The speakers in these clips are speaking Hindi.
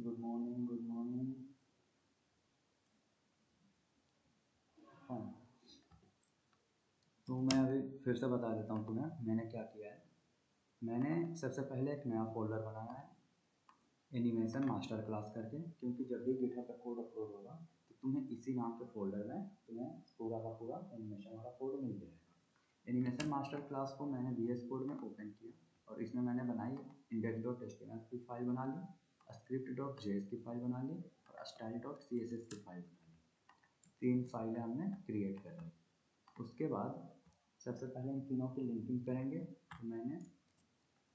Good morning, good morning. हाँ, तो मैं अभी फिर से बता देता हूँ तुम्हें मैंने क्या किया है। मैंने सबसे पहले एक नया फ़ोल्डर बनाया है एनिमेशन मास्टर क्लास करके, क्योंकि जब भी गिटहब पे कोड अपलोड होगा तो तुम्हें इसी नाम के फ़ोल्डर में तुम्हें पूरा का पूरा एनिमेशन वाला कोड मिल जाएगा। एनिमेशन मास्टर क्लास को मैंने VS कोड में ओपन किया और इसमें मैंने बनाई index.html की फ़ाइल बना ली, script.js की फ़ाइल बना ली और style.css की फ़ाइल बना ली। 3 फाइलें हमने क्रिएट कर ली। उसके बाद सबसे पहले इन तीनों की लिंकिंग करेंगे। तो मैंने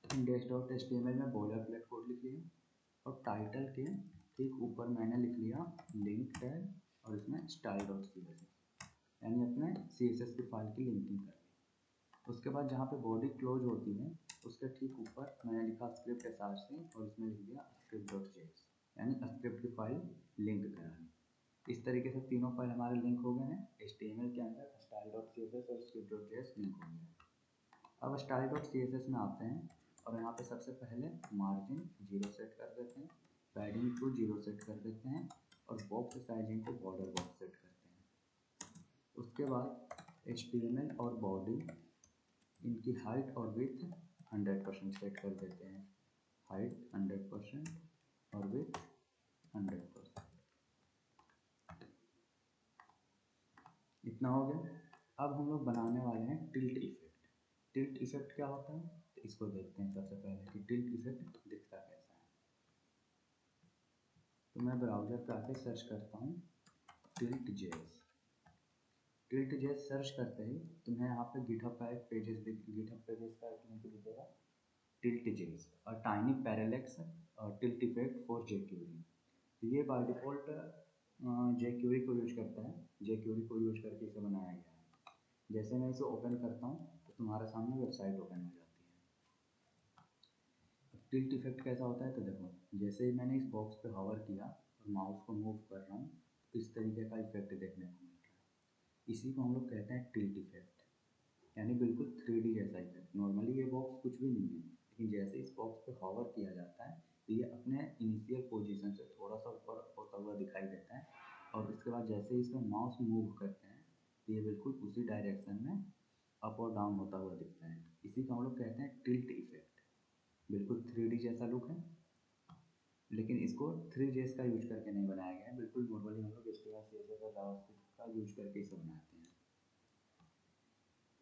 index.html में बॉयलर प्लेट कोड लिख लिया और टाइटल के ठीक ऊपर मैंने लिख लिया लिंक टैग और इसमें style.css, यानी अपने CSS की फाइल की लिंकिंग कर ली। उसके बाद जहाँ पे बॉडी क्लोज होती है उसके ठीक ऊपर मैंने लिखा स्क्रिप्ट src और इसमें लिख दिया script.js, यानी स्क्रिप्ट की फाइल लिंक करा ली। इस तरीके से तीनों फाइल हमारे लिंक हो गए हैं। HTML के अंदर style.css और script.js लिंक हो गया। अब style.css में आते हैं और यहाँ पे सबसे पहले मार्जिन 0 सेट कर देते हैं, पैडिंग को 0 सेट कर देते हैं और बॉक्स साइजिंग को बॉर्डर बॉक्स सेट करते हैं। उसके बाद HTML और बॉडी इनकी हाइट और विड्थ 100% सेट कर देते हैं, हाइट 100% और विड्थ 100%। इतना हो गया। अब हम लोग बनाने वाले हैं टिल्ट इफेक्ट। टिल्ट इफेक्ट क्या होता है तो इसको देखते हैं सबसे पहले कि टिल्ट इफेक्ट दिखता कैसा है। तो मैं ब्राउज़र पे आके सर्च करता हूँ tilt JS. Tilt JS search करते ही तुम्हें यहाँ पे गिटहब का एक पेजेस का एक लिंक दिखेगा, टिल्ट जेएस और टाइनी पैरेलैक्स और टिल्ट इफेक्ट फॉर jQuery। तो ये बाय डिफ़ॉल्ट jQuery को यूज करता है, jQuery को यूज करके इसे बनाया गया है। जैसे मैं इसे ओपन करता हूँ तो तुम्हारे सामने वेबसाइट ओपन हो जाती है। टिल्ट इफेक्ट कैसा होता है तो देखो, जैसे ही मैंने इस बॉक्स पे हॉवर किया और माउस को मूव कर रहा हूँ तो इस तरीके का इफेक्ट देखने को मिल रहा है। इसी को हम लोग कहते हैं टिल्ट इफेक्ट, यानी बिल्कुल 3D जैसा इफेक्ट। नॉर्मली ये बॉक्स कुछ भी नहीं है, लेकिन जैसे इस बॉक्स पे हॉवर किया जाता है तो ये अपने इनिशियल पोजीशन से थोड़ा सा ऊपर होता हुआ दिखाई देता है और उसके बाद जैसे ही इसमें माउस मूव करते हैं तो ये बिल्कुल उसी डायरेक्शन में अप और डाउन होता हुआ दिखता है। इसी को हम लोग कहते हैं टिल्ट इफेक्ट। बिल्कुल 3D जैसा लुक है, लेकिन इसको 3JS का यूज करके नहीं बनाया गया है। बिल्कुल नॉर्मली हम लोग HTML CSS और जावास्क्रिप्ट का यूज करके इसे बनाते हैं।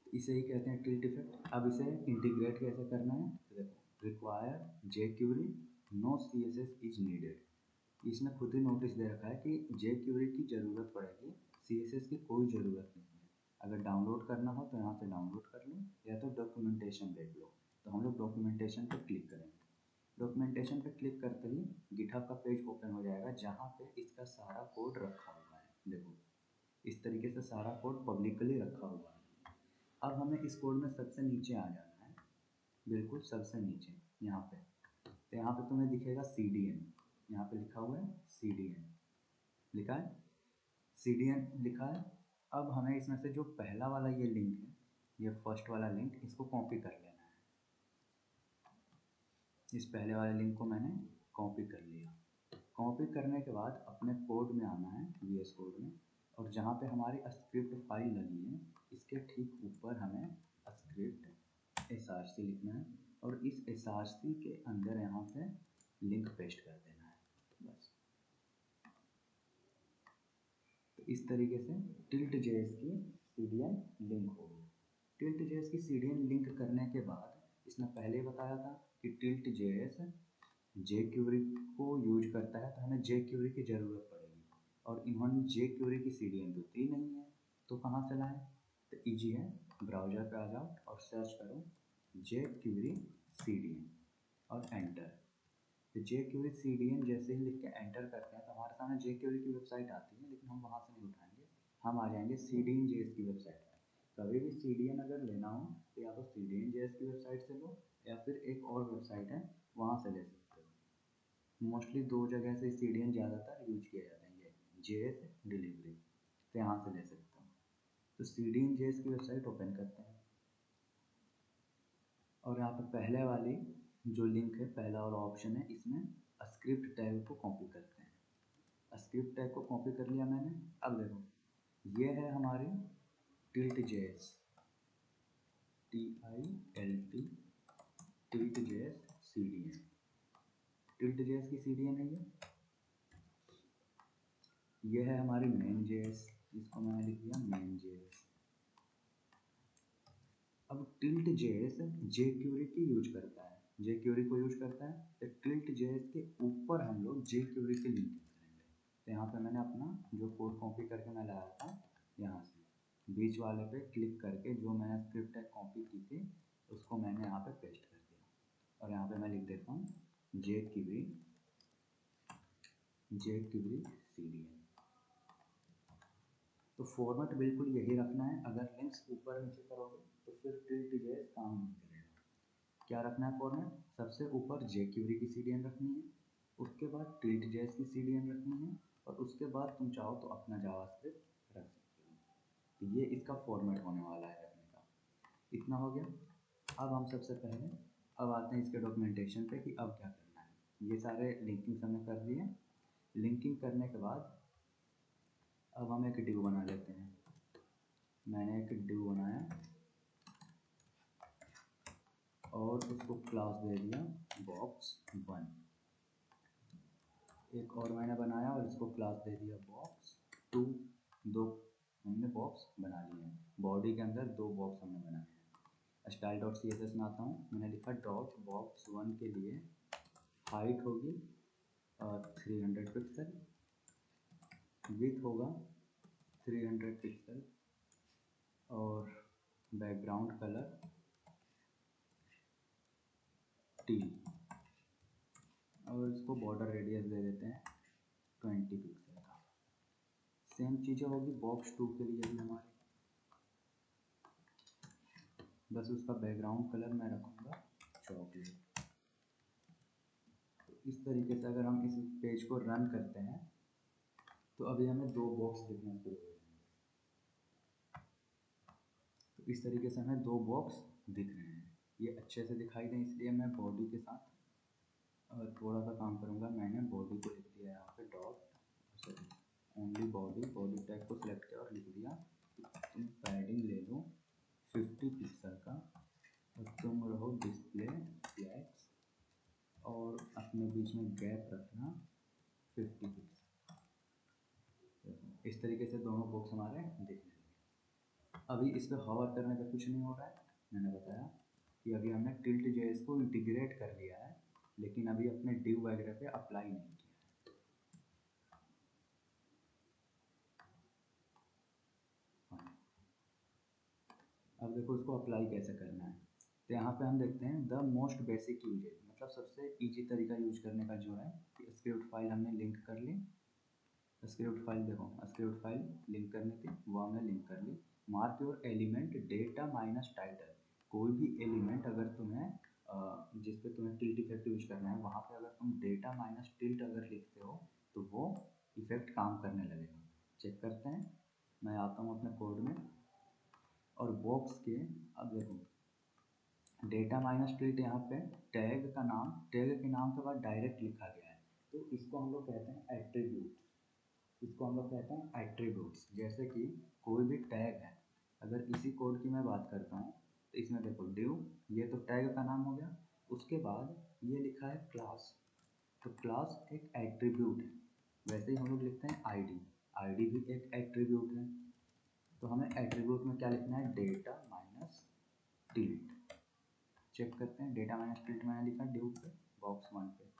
इसे ही कहते हैं टिल्ट इफेक्ट। अब इसे इंटीग्रेट कैसे करना है तो देखो, require jQuery no CSS is needed. इसने खुद ही नोटिस दे रखा है कि jQuery की ज़रूरत पड़ेगी, CSS की कोई ज़रूरत नहीं है। अगर डाउनलोड करना हो तो यहाँ से डाउनलोड कर लो या तो डॉक्यूमेंटेशन देख लो। तो हम लोग डॉक्यूमेंटेशन पर क्लिक करेंगे। डॉक्यूमेंटेशन पे क्लिक करते ही गिटहब का पेज ओपन हो जाएगा जहाँ पे इसका सारा कोड रखा हुआ है। देखो, इस तरीके से सारा कोड पब्लिकली रखा हुआ है। अब हमें इस कोड में सबसे नीचे आ जाना है, बिल्कुल सबसे नीचे यहाँ पे। तो यहाँ पे तुम्हें दिखेगा CDN, यहाँ पे लिखा हुआ है CDN, लिखा है CDN लिखा है। अब हमें इसमें से जो पहला वाला ये लिंक है, ये फर्स्ट वाला लिंक, इसको कॉपी कर लेना है। इस पहले वाले लिंक को मैंने कॉपी कर लिया। कॉपी करने के बाद अपने कोड में आना है, VS कोड में, और जहाँ पे हमारी स्क्रिप्ट फाइल लगी है इसके ठीक ऊपर हमें स्क्रिप्ट src लिखना है और इस src के अंदर यहाँ पे लिंक पेस्ट कर देना है, बस। तो इस तरीके से टिल्ट जेएस की CDN लिंक होगी। टिल्ट जेएस की CDN लिंक करने के बाद इसने पहले बताया था कि टिल्ट जेएस jQuery को यूज करता है, तो हमें jQuery की ज़रूरत पड़ेगी और इन्होंने jQuery की CDN तो दी नहीं है, तो कहाँ से लाएं। तो ईजी है, ब्राउज़र पे आ जाओ और सर्च करो jQuery CDN और एंटर। तो jQuery CDN जैसे ही लिख के एंटर करते हैं तो हमारे सामने jQuery की वेबसाइट आती है, लेकिन हम वहाँ से नहीं उठाएंगे, हम आ जाएंगे CDN.js की वेबसाइट पर। कभी भी CDN अगर लेना हो तो या तो CDN.js की वेबसाइट से लो या फिर एक और वेबसाइट है वहाँ से ले सकते हो। मोस्टली 2 जगह से CDN ज़्यादातर यूज किया जाता है, ये JS डिलीवरी, तो यहाँ से ले सकते हो। तो CDN.js की वेबसाइट ओपन करते हैं और यहाँ पर पहले वाली जो लिंक है, पहला वाला ऑप्शन है, इसमें स्क्रिप्ट टैग को कॉपी करते हैं। स्क्रिप्ट टैग को कॉपी कर लिया मैंने। अब देखो ये है हमारी tilt JS, TILT tilt JS CDN। Tilt JS की CDN है ये है हमारी मेन जेएस, इसको मैंने लिख दिया मेन जेएस। अब टिल्ट जेएस jQuery की यूज करता है, jQuery को यूज करता है, तो टिल्ट जेएस के ऊपर हम लोग jQuery की लिंकिंग करेंगे। तो यहाँ पे मैंने अपना जो कोड कॉपी करके मैं लाया था यहाँ से बीच वाले पे क्लिक करके जो मैंने स्क्रिप्ट टैग कॉपी की थी उसको मैंने यहाँ पे पेस्ट कर दिया और यहाँ पे मैं लिख देता हूँ jQuery CDN। तो फॉर्मेट बिल्कुल यही रखना है। अगर लिंक्स ऊपर नीचे करोगे तो फिर टिल्ट जेएस काम नहीं करेगा। क्या रखना है फॉर्मेट? सबसे ऊपर jQuery की CDN रखनी है, उसके बाद टिल्ट जेएस की CDN रखनी है और उसके बाद तुम चाहो तो अपना जावास्क्रिप्ट रख सकते हो। तो ये इसका फॉर्मेट होने वाला है रखने का। इतना हो गया। अब हम सबसे पहले अब आते हैं इसके डॉक्यूमेंटेशन पे कि अब क्या करना है। ये सारे लिंकिंग हमने कर दिए। लिंकिंग करने के बाद अब हम एक डिव बना लेते हैं। मैंने एक डिव बनाया और उसको क्लास दे दिया box1। एक और मैंने बनाया और इसको क्लास दे दिया box2। दो हमने बॉक्स बना लिए हैं। बॉडी के अंदर दो बॉक्स हमने बनाए हैं। style.css में आता हूँ, मैंने लिखा डॉट box1 के लिए हाइट होगी 300 पिक्सल, विड्थ होगा 300 पिक्सल और बैकग्राउंड कलर टील और इसको बॉर्डर रेडियस दे देते हैं 20 पिक्सल का। सेम चीज़ें होगी box2 के लिए भी हमारे, बस उसका बैकग्राउंड कलर मैं रखूँगा चॉकलेट। तो इस तरीके से अगर हम इस पेज को रन करते हैं तो अभी हमें दो बॉक्स दिखना शुरू हो जाएंगे। तो इस तरीके से हमें दो बॉक्स दिख रहे हैं। ये अच्छे से दिखाई दें इसलिए मैं बॉडी के साथ थोड़ा सा काम करूँगा। मैंने बॉडी को लिख दिया यहाँ पे डॉट ओनली बॉडी टैग को सिलेक्ट किया और लिख दिया तुम पैडिंग ले लो 50 पिक्सल का और तुम रहो डिस्प्ले फ्लैक्स और अपने बीच में गैप रखना 50 पिक्सल। इस तरीके से दोनों बॉक्स हमारे दिखने लगे। अभी इस पर हवर करने पे कुछ नहीं हो रहा है। मैंने बताया कि अभी हमने टिल्ट जेएस को इंटीग्रेट कर लिया है लेकिन अभी अपने डिव वगैरह पे अप्लाई नहीं किया है। अब देखो इसको अप्लाई कैसे करना है। तो यहाँ पे हम देखते हैं द मोस्ट बेसिक यूजेज, मतलब सबसे इजी तरीका यूज करने का जो है कि स्क्रिप्ट फाइल हमने लिंक कर ली। स्क्रिप्ट फाइल देखो, स्क्रिप्ट फाइल लिंक करनी थी वो हमने लिंक कर ली। Mark your element data minus title. कोई भी एलिमेंट अगर तुम्हें जिस पे तुम्हें टिल्ट इफेक्ट यूज करना है वहाँ पे अगर तुम डेटा माइनस टिल्ट अगर लिखते हो तो वो इफेक्ट काम करने लगेगा। चेक करते हैं। मैं आता हूँ अपने कोड में और बॉक्स के अब देखो डेटा माइनस टिल्ट यहाँ पे टैग का नाम, टैग के नाम के बाद डायरेक्ट लिखा गया है तो इसको हम लोग कहते हैं एट्रीब्यूट। इसको हम लोग कहते हैं एट्रीब्यूट्स। जैसे कि कोई भी टैग है, अगर इसी कोड की मैं बात करता हूँ तो इसमें देखो डिव, ये तो टैग का नाम हो गया। उसके बाद ये लिखा है क्लास, तो क्लास एक एट्रीब्यूट है। वैसे ही हम लोग लिखते हैं आईडी, आईडी भी एक एट्रीब्यूट है। तो हमें एट्रीब्यूट में क्या लिखना है डेटा माइनस टिल्ट। चेक करते हैं डेटा माइनस टिल्ट मैंने लिखा डिव पे box1 पे।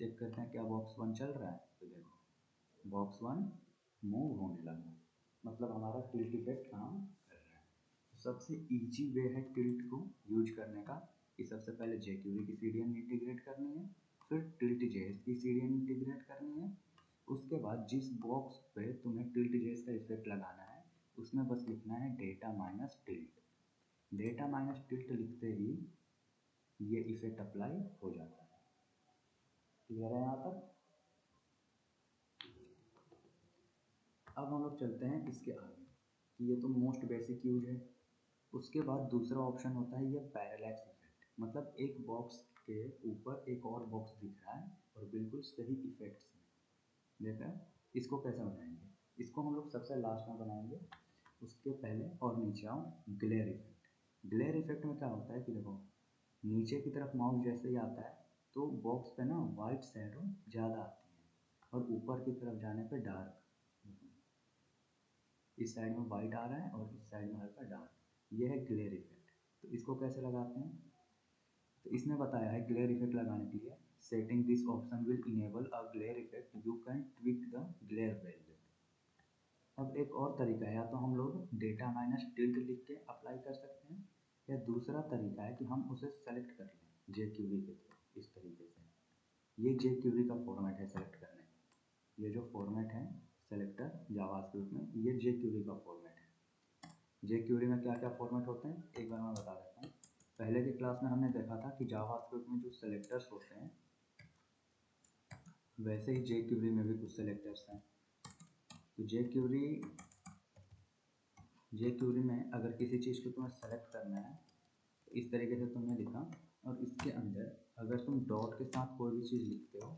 चेक करते हैं क्या box1 चल रहा है। तो देखो box1 मूव होने लगा, मतलब हमारा टिल्ट इफेक्ट काम कर रहा है। तो सबसे इजी वे है टिल्ट को यूज करने का कि सबसे पहले jQuery की CDN इंटीग्रेट करनी है, फिर टिल्ट जेएस की CDN इंटीग्रेट करनी है। उसके बाद जिस बॉक्स पे तुम्हें टिल्ट जेएस का इफेक्ट लगाना है उसमें बस लिखना है data minus tilt. Data minus tilt लिखते ही ये इफेक्ट अप्लाई हो जाता है। क्लियर है यहाँ तक? अब हम लोग चलते हैं इसके आगे कि ये तो मोस्ट बेसिक यूज है। उसके बाद दूसरा ऑप्शन होता है ये पैरेलैक्स इफेक्ट, मतलब एक बॉक्स के ऊपर एक और बॉक्स दिख रहा है और बिल्कुल सही इफेक्ट्स में। देखा, इसको कैसे बनाएंगे, इसको हम लोग सबसे लास्ट में बनाएंगे। उसके पहले और नीचे आओ, ग्लेयर इफेक्ट। ग्लेयर इफेक्ट में क्या होता है कि देखो, नीचे की तरफ माउस जैसे ही आता है तो बॉक्स पे ना वाइट शैडो ज़्यादा आती है और ऊपर की तरफ जाने पे डार्क, इस साइड में वाइट आ रहा है और इस साइड में हल्का डार्क, ये है ग्लेयर इफेक्ट। तो इसको कैसे लगाते हैं, तो इसने बताया है ग्लेयर इफेक्ट लगाने के लिए setting this option will enable a glare effect, you can tweak the glare value. अब एक और तरीका है, या तो हम लोग डेटा माइनस टिल्ट लिख के अप्लाई कर सकते हैं, या दूसरा तरीका है कि हम उसे सेलेक्ट कर लें जे क्यूरी के थ्रू, इस तरीके से। ये जे क्यूरी का फॉर्मेट है सेलेक्ट करने का, ये जो फॉर्मेट है सेलेक्टर जावास्क्रिप्ट में, ये जे क्यूरी का फॉर्मेट है। जे क्यूरी में क्या क्या फॉर्मेट होते हैं एक बार मैं बता देता हूँ। पहले की क्लास में हमने देखा था कि जावास्क्रिप्ट में जो सेलेक्टर्स होते हैं वैसे ही जे क्यूरी में भी कुछ सेलेक्टर्स हैं। तो जे क्यूरी में अगर किसी चीज़ को तुम्हें सेलेक्ट करना है तो इस तरीके से तुमने लिखा, और इसके अंदर अगर तुम डॉट के साथ कोई भी चीज़ लिखते हो,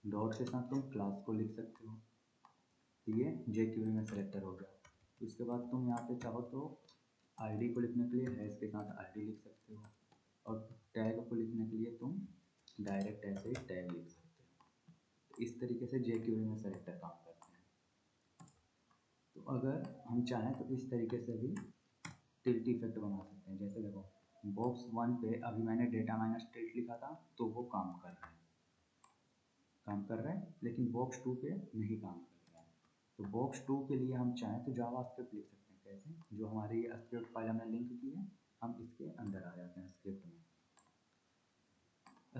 डॉट के साथ तुम क्लास को लिख सकते हो, तो ये जे क्यूरी में सेलेक्टर हो गया। तो इसके बाद तुम यहाँ पे चाहो तो आईडी को लिखने के लिए हैश के साथ आईडी लिख सकते हो, और टैग को लिखने के लिए तुम डायरेक्ट ऐसे ही टैग लिख सकते हो। तो इस तरीके से जे क्यूरी में सेलेक्टर काम करते हैं। तो अगर हम चाहें तो इस तरीके से भी टिल्ट इफेक्ट बना सकते हैं। जैसे देखो, बॉक्स 1 पे अभी मैंने डेटा माइनस टिल्ट लिखा था तो वो काम कर रहा है, लेकिन बॉक्स 2 पे नहीं काम कर रहा है। तो बॉक्स 2 के लिए हम चाहें तो जावा स्क्रिप्ट लिख सकते हैं। कैसे, जो हमारी ये स्क्रिप्ट फाइल हमने लिंक की है, हम इसके अंदर आ जाते हैं स्क्रिप्ट में।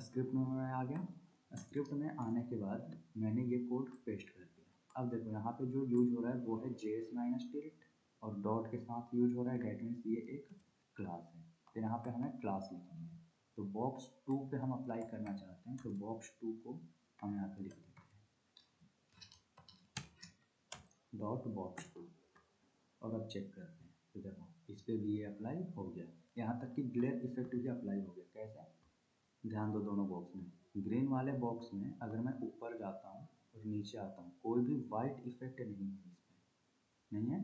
स्क्रिप्ट में मैं आ गया, स्क्रिप्ट में आने के बाद मैंने ये कोड पेस्ट कर दिया। अब देखो यहाँ पे जो यूज हो रहा है वो है जेएस माइनस टिल्ट, और डॉट के साथ यूज हो रहा है, डेट मीन्स ये एक क्लास है। तो यहाँ पे हमें क्लास लिखनी है। तो बॉक्स 2 पे हम अप्लाई करना चाहते हैं, तो बॉक्स 2 को हम यहाँ पे लिख देते हैं डॉट बॉक्स 2, और अब चेक करते हैं। तो देखो इस पर भी ये अप्लाई हो गया, यहाँ तक कि ग्लेयर इफेक्ट भी अप्लाई हो गया। कैसे, ध्यान दो, दोनों बॉक्स में, ग्रीन वाले बॉक्स में अगर मैं ऊपर जाता हूँ और नीचे आता हूँ, कोई भी वाइट इफेक्ट नहीं है इसमें, नहीं है।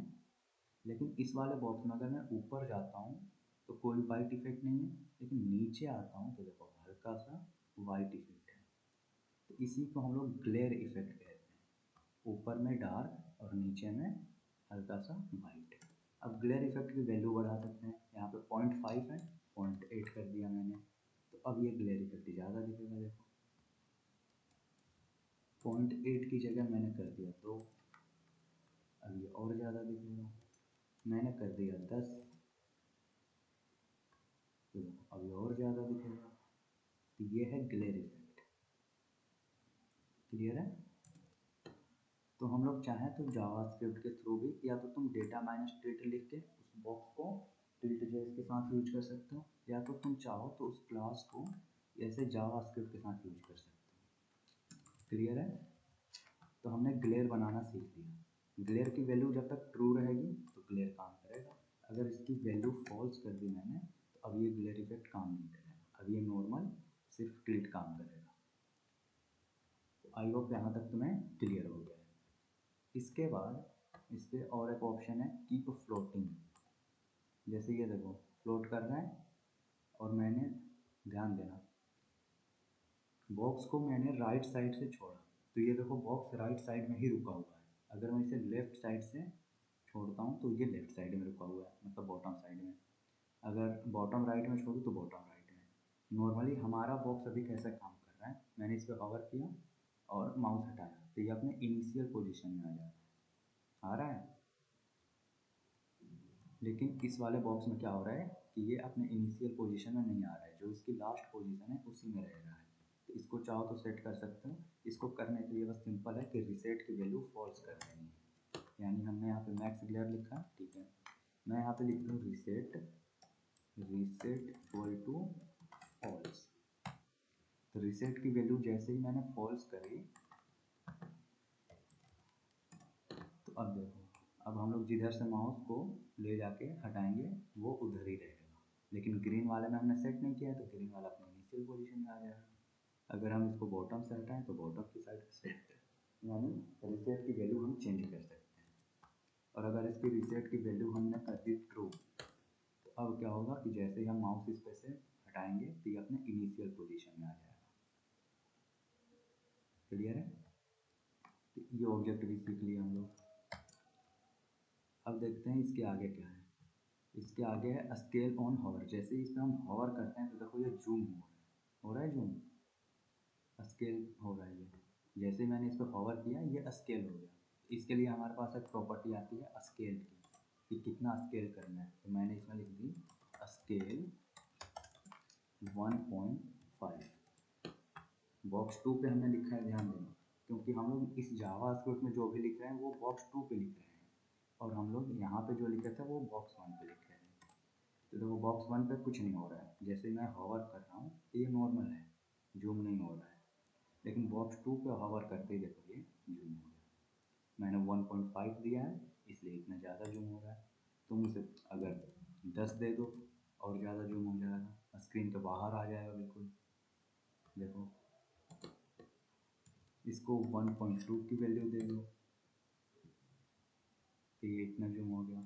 लेकिन इस वाले बॉक्स में अगर मैं ऊपर जाता हूँ तो कोई वाइट इफेक्ट नहीं है, लेकिन नीचे आता हूँ तो देखो हल्का सा वाइट इफेक्ट है। तो इसी को हम लोग ग्लेयर इफेक्ट कहते हैं, ऊपर में डार्क और नीचे में हल्का सा वाइट। अब ग्लेयर इफेक्ट की वैल्यू बढ़ा सकते हैं, यहाँ पे 0.5 है, 0.8 कर दिया मैंने, तो अब ये ग्लेयर इफेक्ट ज़्यादा दिखेगा। देखो 0.8 की जगह मैंने कर दिया 2, अब ये और ज़्यादा दिखेगा। मैंने कर दिया 10, तो अब ये और ज़्यादा दिखेगा। तो ये है ग्लेयर इफेक्ट। क्लियर है। तो हम लोग चाहें तो जावास्क्रिप्ट के थ्रू भी, या तो तुम डेटा माइनस टिल्ट लिख के उस बॉक्स को टिल्ट जेएस के साथ यूज कर सकते हो, या तो तुम चाहो तो उस क्लास को ऐसे जावास्क्रिप्ट के साथ यूज कर सकते हो। क्लियर है। तो हमने ग्लेयर बनाना सीख लिया। ग्लेयर की वैल्यू जब तक ट्रू रहेगी तो ग्लेयर काम करेगा, अगर इसकी वैल्यू फॉल्स कर दी मैंने तो अब ये ग्लेयर इफेक्ट काम नहीं करेगा, अब ये नॉर्मल सिर्फ टिल्ट काम करेगा। तो आई होप यहाँ तक तुम्हें क्लियर हो गया है। इसके बाद इस पर और एक ऑप्शन है कीप फ्लोटिंग। जैसे ये देखो फ्लोट कर रहा है, और मैंने, ध्यान देना, बॉक्स को मैंने राइट साइड से छोड़ा, तो ये देखो बॉक्स राइट साइड में ही रुका हुआ है। अगर मैं इसे लेफ्ट साइड से छोड़ता हूँ तो ये लेफ्ट साइड में रुका हुआ है, मतलब बॉटम साइड में। अगर बॉटम राइट में छोड़ूँ तो बॉटम राइट में। नॉर्मली हमारा बॉक्स अभी कैसे काम कर रहा है, मैंने इस पर कवर किया और माउस हटाया तो ये अपने इनिशियल पोजीशन में आ जाता है, आ रहा है। लेकिन इस वाले बॉक्स में क्या हो रहा है कि ये अपने इनिशियल पोजीशन में नहीं आ रहा है, जो इसकी लास्ट पोजीशन है उसी में रह रहा है। तो इसको चाहो तो सेट कर सकते हो। इसको करने के लिए बस सिंपल है कि रिसेट की वैल्यू फॉल्स कर देनी है। यानी हमने यहाँ पे मैक्स ग्लेयर लिखा, ठीक है, मैं यहाँ पे लिख दूँ रिसेट इक्वल टू फॉल्स। तो रिसेट की वैल्यू जैसे ही मैंने फॉल्स करी, तो अब देखो, अब हम लोग जिधर से माउस को ले जाके हटाएंगे वो उधर ही रहेगा। लेकिन ग्रीन वाले में हमने सेट नहीं किया है तो ग्रीन वाला अपने इनिशियल पोजीशन में आ जाएगा। अगर हम इसको बॉटम से हटाएं तो बॉटम की साइड सेट, यानी रीसेट की वैल्यू हम चेंज कर सकते हैं। और अगर इसकी रीसेट की वैल्यू हमने कर दी ट्रू, तो अब क्या होगा कि जैसे ही हम माउस इस पे से हटाएंगे तो ये अपने इनिशियल पोजीशन में आ जाएगा। क्लियर है? तो ये ऑब्जेक्ट भी सीख लिया हम लोग। अब देखते हैं इसके आगे क्या है। इसके आगे है स्केल ऑन हॉवर। जैसे ही इस पर हम हॉवर करते हैं तो देखो ये जूम हो रहा है जूम, स्केल हो रहा है ये। जैसे ही मैंने इस पर हॉवर किया ये स्केल हो गया। इसके लिए हमारे पास एक प्रॉपर्टी आती है स्केल की, कि कितना स्केल करना है। तो मैंने इसमें लिख दी स्केल 1.5। बॉक्स 2 पे हमने लिखा है, ध्यान देना, क्योंकि हम लोग इस जावास्क्रिप्ट में जो भी लिख रहे हैं वो बॉक्स 2 पे लिख रहे हैं, और हम लोग यहाँ पे जो लिखे थे वो बॉक्स 1 पे लिख रहे हैं। तो देखो बॉक्स 1 पे कुछ नहीं हो रहा है, जैसे मैं हॉवर कर रहा हूँ तो ये नॉर्मल है, जूम नहीं हो रहा है। लेकिन बॉक्स 2 पे हॉवर करते ही देखो ये जूम हो गया। मैंने 1.5 दिया है इसलिए इतना ज़्यादा जूम हो रहा है। तुम इसे अगर 10 दे दो और ज़्यादा जूम हो जाएगा, स्क्रीन के बाहर आ जाएगा बिल्कुल। देखो इसको 1.2 की वैल्यू दे दो तो ये इतना जूम हो गया।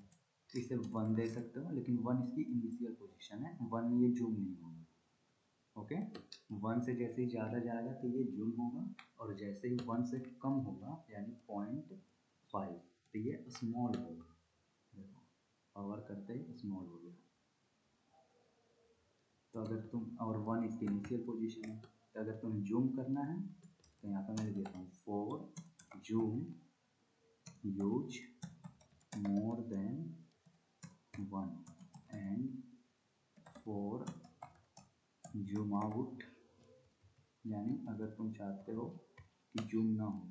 इसे 1 दे सकते हो, लेकिन 1 इसकी इनिशियल पोजीशन है, 1 में ये जूम नहीं होगा। ओके, 1 से जैसे ही ज़्यादा जाएगा तो ये जूम होगा, और जैसे ही 1 से कम होगा यानी 0.5 तो ये स्मॉल होगा। देखो पावर करते ही स्मॉल हो गया। तो अगर तुम, और 1 इसकी इनिशियल पोजीशन है, तो अगर तुम्हें जूम करना है तो यहाँ पर मैं लिख देता हूँ for zoom use more than 1 and for zoom out, यानी अगर तुम चाहते हो कि जूम ना हो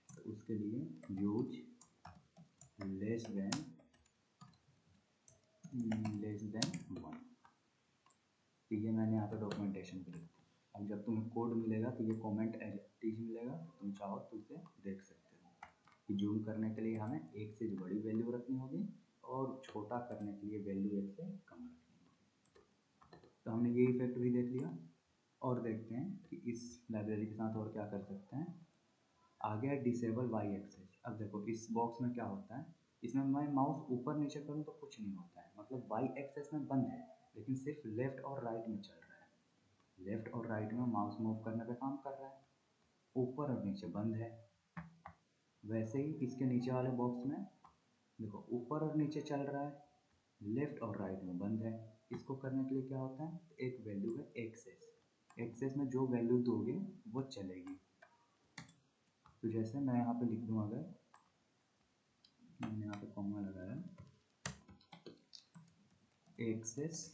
तो उसके लिए यूज लेस देन 1। तो ये मैंने यहाँ पे डॉक्यूमेंटेशन पे लिख दिया। अब जब तुम्हें कोड मिलेगा तो ये कमेंट एज टीज मिलेगा, तुम चाहो तो उसे देख सकते हो कि जूम करने के लिए हमें 1 से बड़ी वैल्यू रखनी होगी और छोटा करने के लिए वैल्यू 1 से कम रखनी होगी। तो हमने ये इफेक्ट भी देख लिया। और देखते हैं कि इस लाइब्रेरी के साथ और क्या कर सकते हैं। आगे है डिसेबल वाई एक्सेस। अब देखो इस बॉक्स में क्या होता है, इसमें मैं माउस ऊपर नीचे करूँ तो कुछ नहीं होता है, मतलब वाई एक्सेस में बंद है, लेकिन सिर्फ लेफ्ट और राइट में चल रहा है। लेफ्ट और राइट में माउस मूव करने पे काम कर रहा है, ऊपर और नीचे बंद है। वैसे ही इसके नीचे वाले बॉक्स में देखो ऊपर और नीचे चल रहा है, लेफ्ट और राइट में बंद है। इसको करने के लिए क्या होता है, एक वैल्यू है एक्सेस। एक्सेस में जो वैल्यू दोगे वो चलेगी। तो जैसे मैं यहाँ पे लिख दूँ, अगर मैंने यहाँ पे कॉमा लगाया एक्सेस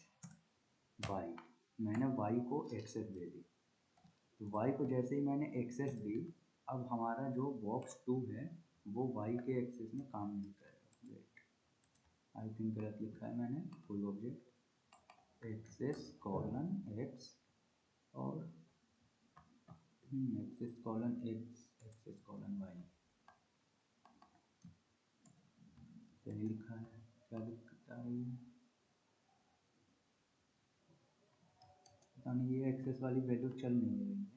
वाई, मैंने वाई को एक्सेस दे दी। तो वाई को जैसे ही मैंने एक्सेस दी, अब हमारा जो बॉक्स 2 है वो वाई के एक्सेस में काम नहीं करेगा। वेट, आई थिंक गलत लिखा है मैंने। Full object access colon X और access colon X access colon Y, सही लिखा है? क्या दिक्कत आ रही है पता नहीं, ये एक्सेस वाली वैल्यू चल नहीं रही है।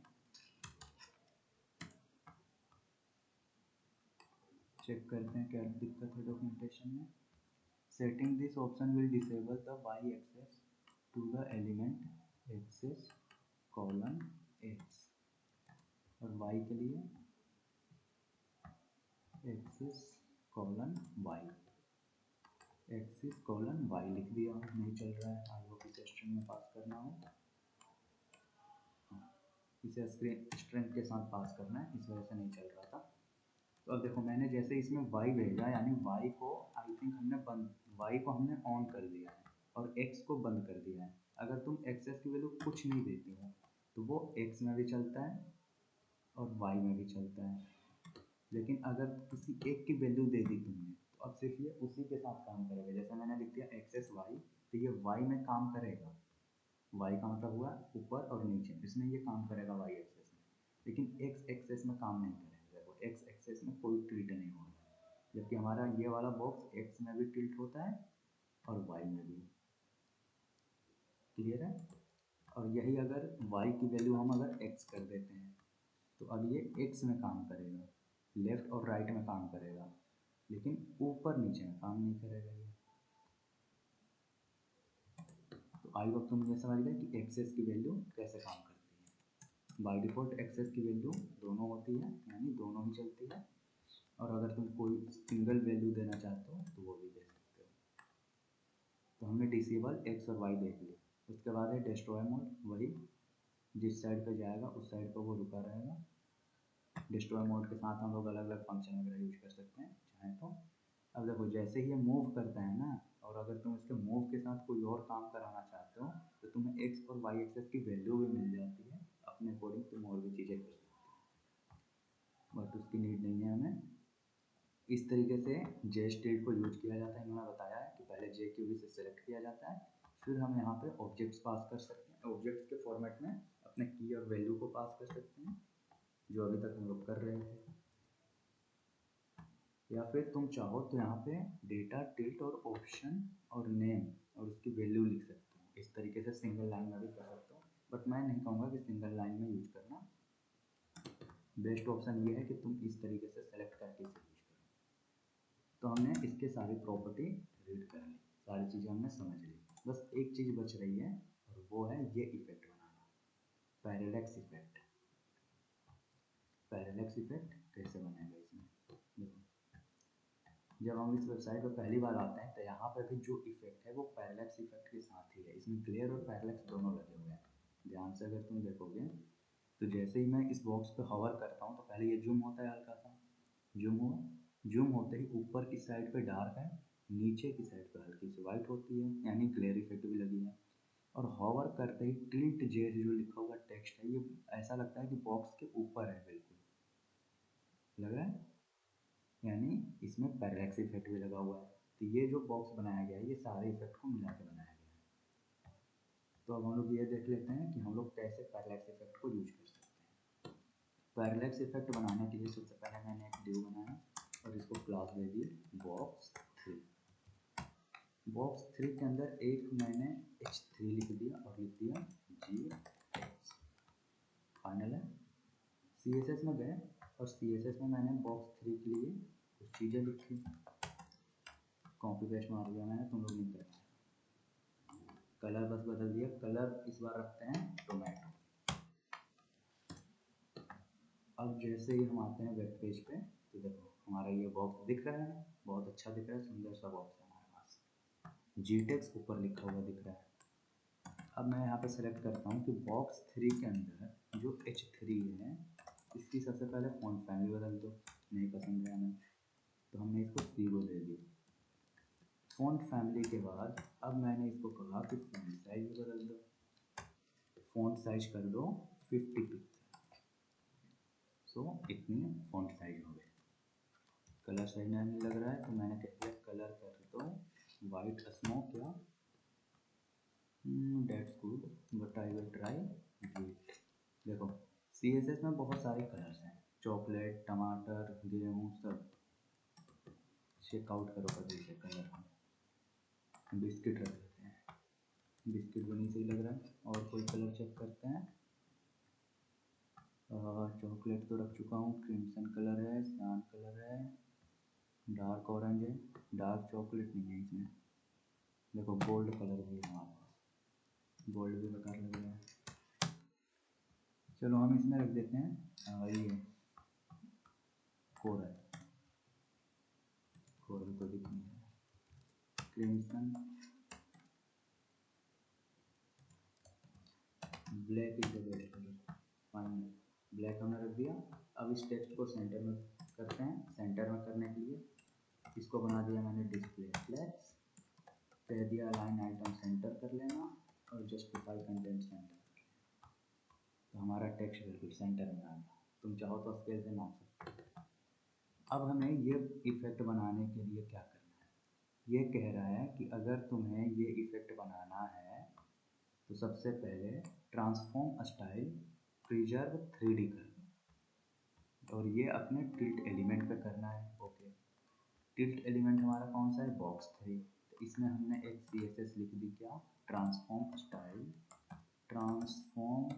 चेक करते हैं क्या दिक्कत है डॉक्यूमेंटेशन में। Setting this option will disable the Y axis to the element axis colon X, और वाई के लिए axis colon Y. Axis colon Y लिख दिया, नहीं चल रहा है। आई होप इसे स्ट्रिंग में पास करना हो, इसे स्ट्रिंग के साथ पास करना है, इस वजह से नहीं चल रहा था। तो अब देखो मैंने जैसे इसमें y भेजा, यानी y को आई थिंक हमने बंद, y को हमने ऑन कर दिया है और x को बंद कर दिया है। अगर तुम एक्सेस की वैल्यू कुछ नहीं देते हो तो वो x में भी चलता है और y में भी चलता है। लेकिन अगर किसी एक की वैल्यू दे दी तुमने तो अब सिर्फ ये उसी के साथ काम करेगा। जैसे मैंने लिख दिया एक्सेस y, तो ये y में काम करेगा। y का मतलब हुआ ऊपर और नीचे, इसमें ये काम करेगा y एक्सेस में, लेकिन x एक्सेस में काम नहीं करेगा। देखो x एक्सेस में कोई टिल्ट नहीं होगा, जबकि हमारा ये वाला बॉक्स x में भी टिल्ट होता है और y में भी। क्लियर है? और यही अगर y की वैल्यू हम अगर x कर देते हैं तो अब ये x में काम करेगा, लेफ्ट और राइट में काम करेगा, लेकिन ऊपर नीचे में काम नहीं करेगा ये। तो आई होप तुम ये समझ गए कि एक्सेस की वैल्यू कैसे काम करती है। बाय डिफ़ॉल्ट एक्सेस की वैल्यू दोनों होती है, यानी दोनों ही चलती है, और अगर तुम कोई सिंगल वैल्यू देना चाहते हो तो वो भी दे सकते हो। तो हमने डिसेबल एक्स और वाई देख लिया। उसके बाद है डिस्ट्रॉय मोड, वही जिस साइड पे जाएगा उस साइड पे वो रुका रहेगा। डिस्ट्रॉय मोड के साथ हम लोग अलग अलग फंक्शन वगैरह यूज कर सकते हैं चाहे तो। अब देखो जैसे ही ये मूव करता है ना, और अगर तुम इसके मूव के साथ कोई और काम कराना चाहते हो तो तुम्हें एक्स और वाई एक्सेस की वैल्यू भी मिल जाती है, अपने अकॉर्डिंग तुम और भी चीज़ें कर सकते हो, बट उसकी नीड नहीं है हमें। इस तरीके से जे स्टेट को यूज किया जाता है। मैंने बताया है कि पहले जे क्यू से सेलेक्ट किया जाता है, फिर हम यहाँ पे ऑब्जेक्ट्स पास कर सकते हैं, ऑब्जेक्ट्स के फॉर्मेट में अपने की और वैल्यू को पास कर सकते हैं, जो अभी तक हम लोग कर रहे थे। या फिर तुम चाहो तो यहाँ पे डेटा, टिल्ट और ऑप्शन और नेम और उसकी वैल्यू लिख सकते हो। इस तरीके से सिंगल लाइन में भी कर सकते हो, बट मैं नहीं कहूँगा कि सिंगल लाइन में यूज करना। बेस्ट ऑप्शन ये है कि तुम इस तरीके से सेलेक्ट करके इसे यूज करो। तो हमने इसके सारी प्रॉपर्टी रीड कर ली, सारी चीज़ें हमने समझ ली। बस एक चीज़ बच रही है और वो है ये इफेक्ट बनाना, पैरेलैक्स इफेक्ट। पैरेलैक्स इफेक्ट कैसे बनेगा इसमें देखो, जब हम इस वेबसाइट पर पहली बार आते हैं तो यहाँ पर भी जो इफेक्ट है वो पैरेलैक्स इफेक्ट के साथ ही है। इसमें ग्लेयर और पैरेलैक्स दोनों लगे हुए हैं। ध्यान से अगर तुम देखोगे तो जैसे ही मैं इस बॉक्स पे हवर करता हूँ तो पहले ये जूम होता है, हल्का सा जूम हुआ, जूम होते ही ऊपर की साइड पे डार्क है, नीचे की साइड पे हल्की सी वाइट होती है, यानी ग्लेयर इफेक्ट भी लगी है। और हॉवर करते ही टिल्ट जेड जो लिखा हुआ टेक्स्ट है, ये ऐसा लगता है कि बॉक्स के ऊपर है, बिल्कुल लग रहा है, यानी इसमें पैरेलैक्स इफेक्ट भी लगा हुआ है। तो ये जो बॉक्स बनाया गया है ये सारे इफेक्ट को मिला के बनाया गया है। तो अब हम लोग ये देख लेते हैं कि हम लोग कैसे पैरेलैक्स इफेक्ट को यूज कर सकते हैं। पैरेलैक्स इफेक्ट बनाने के लिए सबसे पहले मैंने एक डिव बनाया और इसको class they the box 3। Box 3 के अंदर एक मैंने h3 लिख दिया और लिख दिया gx। फाइनल है। CSS में गए और CSS में मैंने बॉक्स 3 के लिए कुछ चीज़ें लिखी, कॉपी पेस्ट मार दिया मैंने, तुम लोग नहीं कर पाए। कलर बस बदल दिया, कलर इस बार रखते हैं टोमेटो। अब जैसे ही हम आते हैं वेब पेज पे तो देखो हमारा ये बॉक्स दिख रहा है, बहुत अच्छा दिख रहा है, सुंदर सा बॉक्स है हमारे पास, जीटेक्स ऊपर लिखा हुआ दिख रहा है। अब मैं यहाँ पे सेलेक्ट करता हूँ कि बॉक्स 3 के अंदर जो h3 है इसकी सबसे पहले फॉन्ट फैमिली बदल दो, नहीं पसंद है हमें, तो हमने इसको 0 दे दिया। फॉन्ट फैमिली के बाद अब मैंने इसको कहा कि फॉन्ट साइज बदल दो, फॉन्ट साइज कर दो 50 पिक्सल। सो इतनी फॉन्ट साइज हो गई। कलर सही नहीं लग रहा है तो मैंने कह दिया कलर कर दो वाइट स्मोक या that's good but I will try it. देखो CSS में बहुत सारे कलर्स हैं, चॉकलेट, टमाटर, गेहूँ, सब चेकआउट करो कभी से कलर को। बिस्किट रख लेते हैं, बिस्किट भी नहीं सही लग रहा है, और कोई कलर चेक करते हैं। चॉकलेट तो रख चुका हूँ, क्रिम्सन कलर है, सियान कलर है, डार्क ऑरेंज है, डार्क चॉकलेट नहीं है इसमें। देखो गोल्ड कलर भी है हमारे पास, गोल्ड भी बेकार लग रहा है। चलो हम इसमें रख देते हैं ये कोरल, कोरल तो दिख नहीं है, crimson, black is the best colour. Fine, black हमने रख दिया। अब इस टेक्स्ट को सेंटर में करते हैं। सेंटर में करने के लिए इसको बना दिया मैंने डिस्प्ले फ्लेक्स, कह दिया लाइन आइटम सेंटर कर लेना और जस्टिफाई कंटेंट सेंटर कर लेना, तो हमारा टेक्स्ट बिल्कुल सेंटर में आ गया। तुम चाहो तो स्केल से नाप सकते हो। अब हमें ये इफेक्ट बनाने के लिए क्या करना है, ये कह रहा है कि अगर तुम्हें ये इफेक्ट बनाना है तो सबसे पहले ट्रांसफॉर्म स्टाइल प्रिजर्व 3D कर दो, और ये अपने टिल्ट एलिमेंट पे करना है। ओके, टिल्ट एलिमेंट हमारा कौन सा है, बॉक्स 3। तो इसमें हमने एक CSS लिख दी, क्या, transform style transform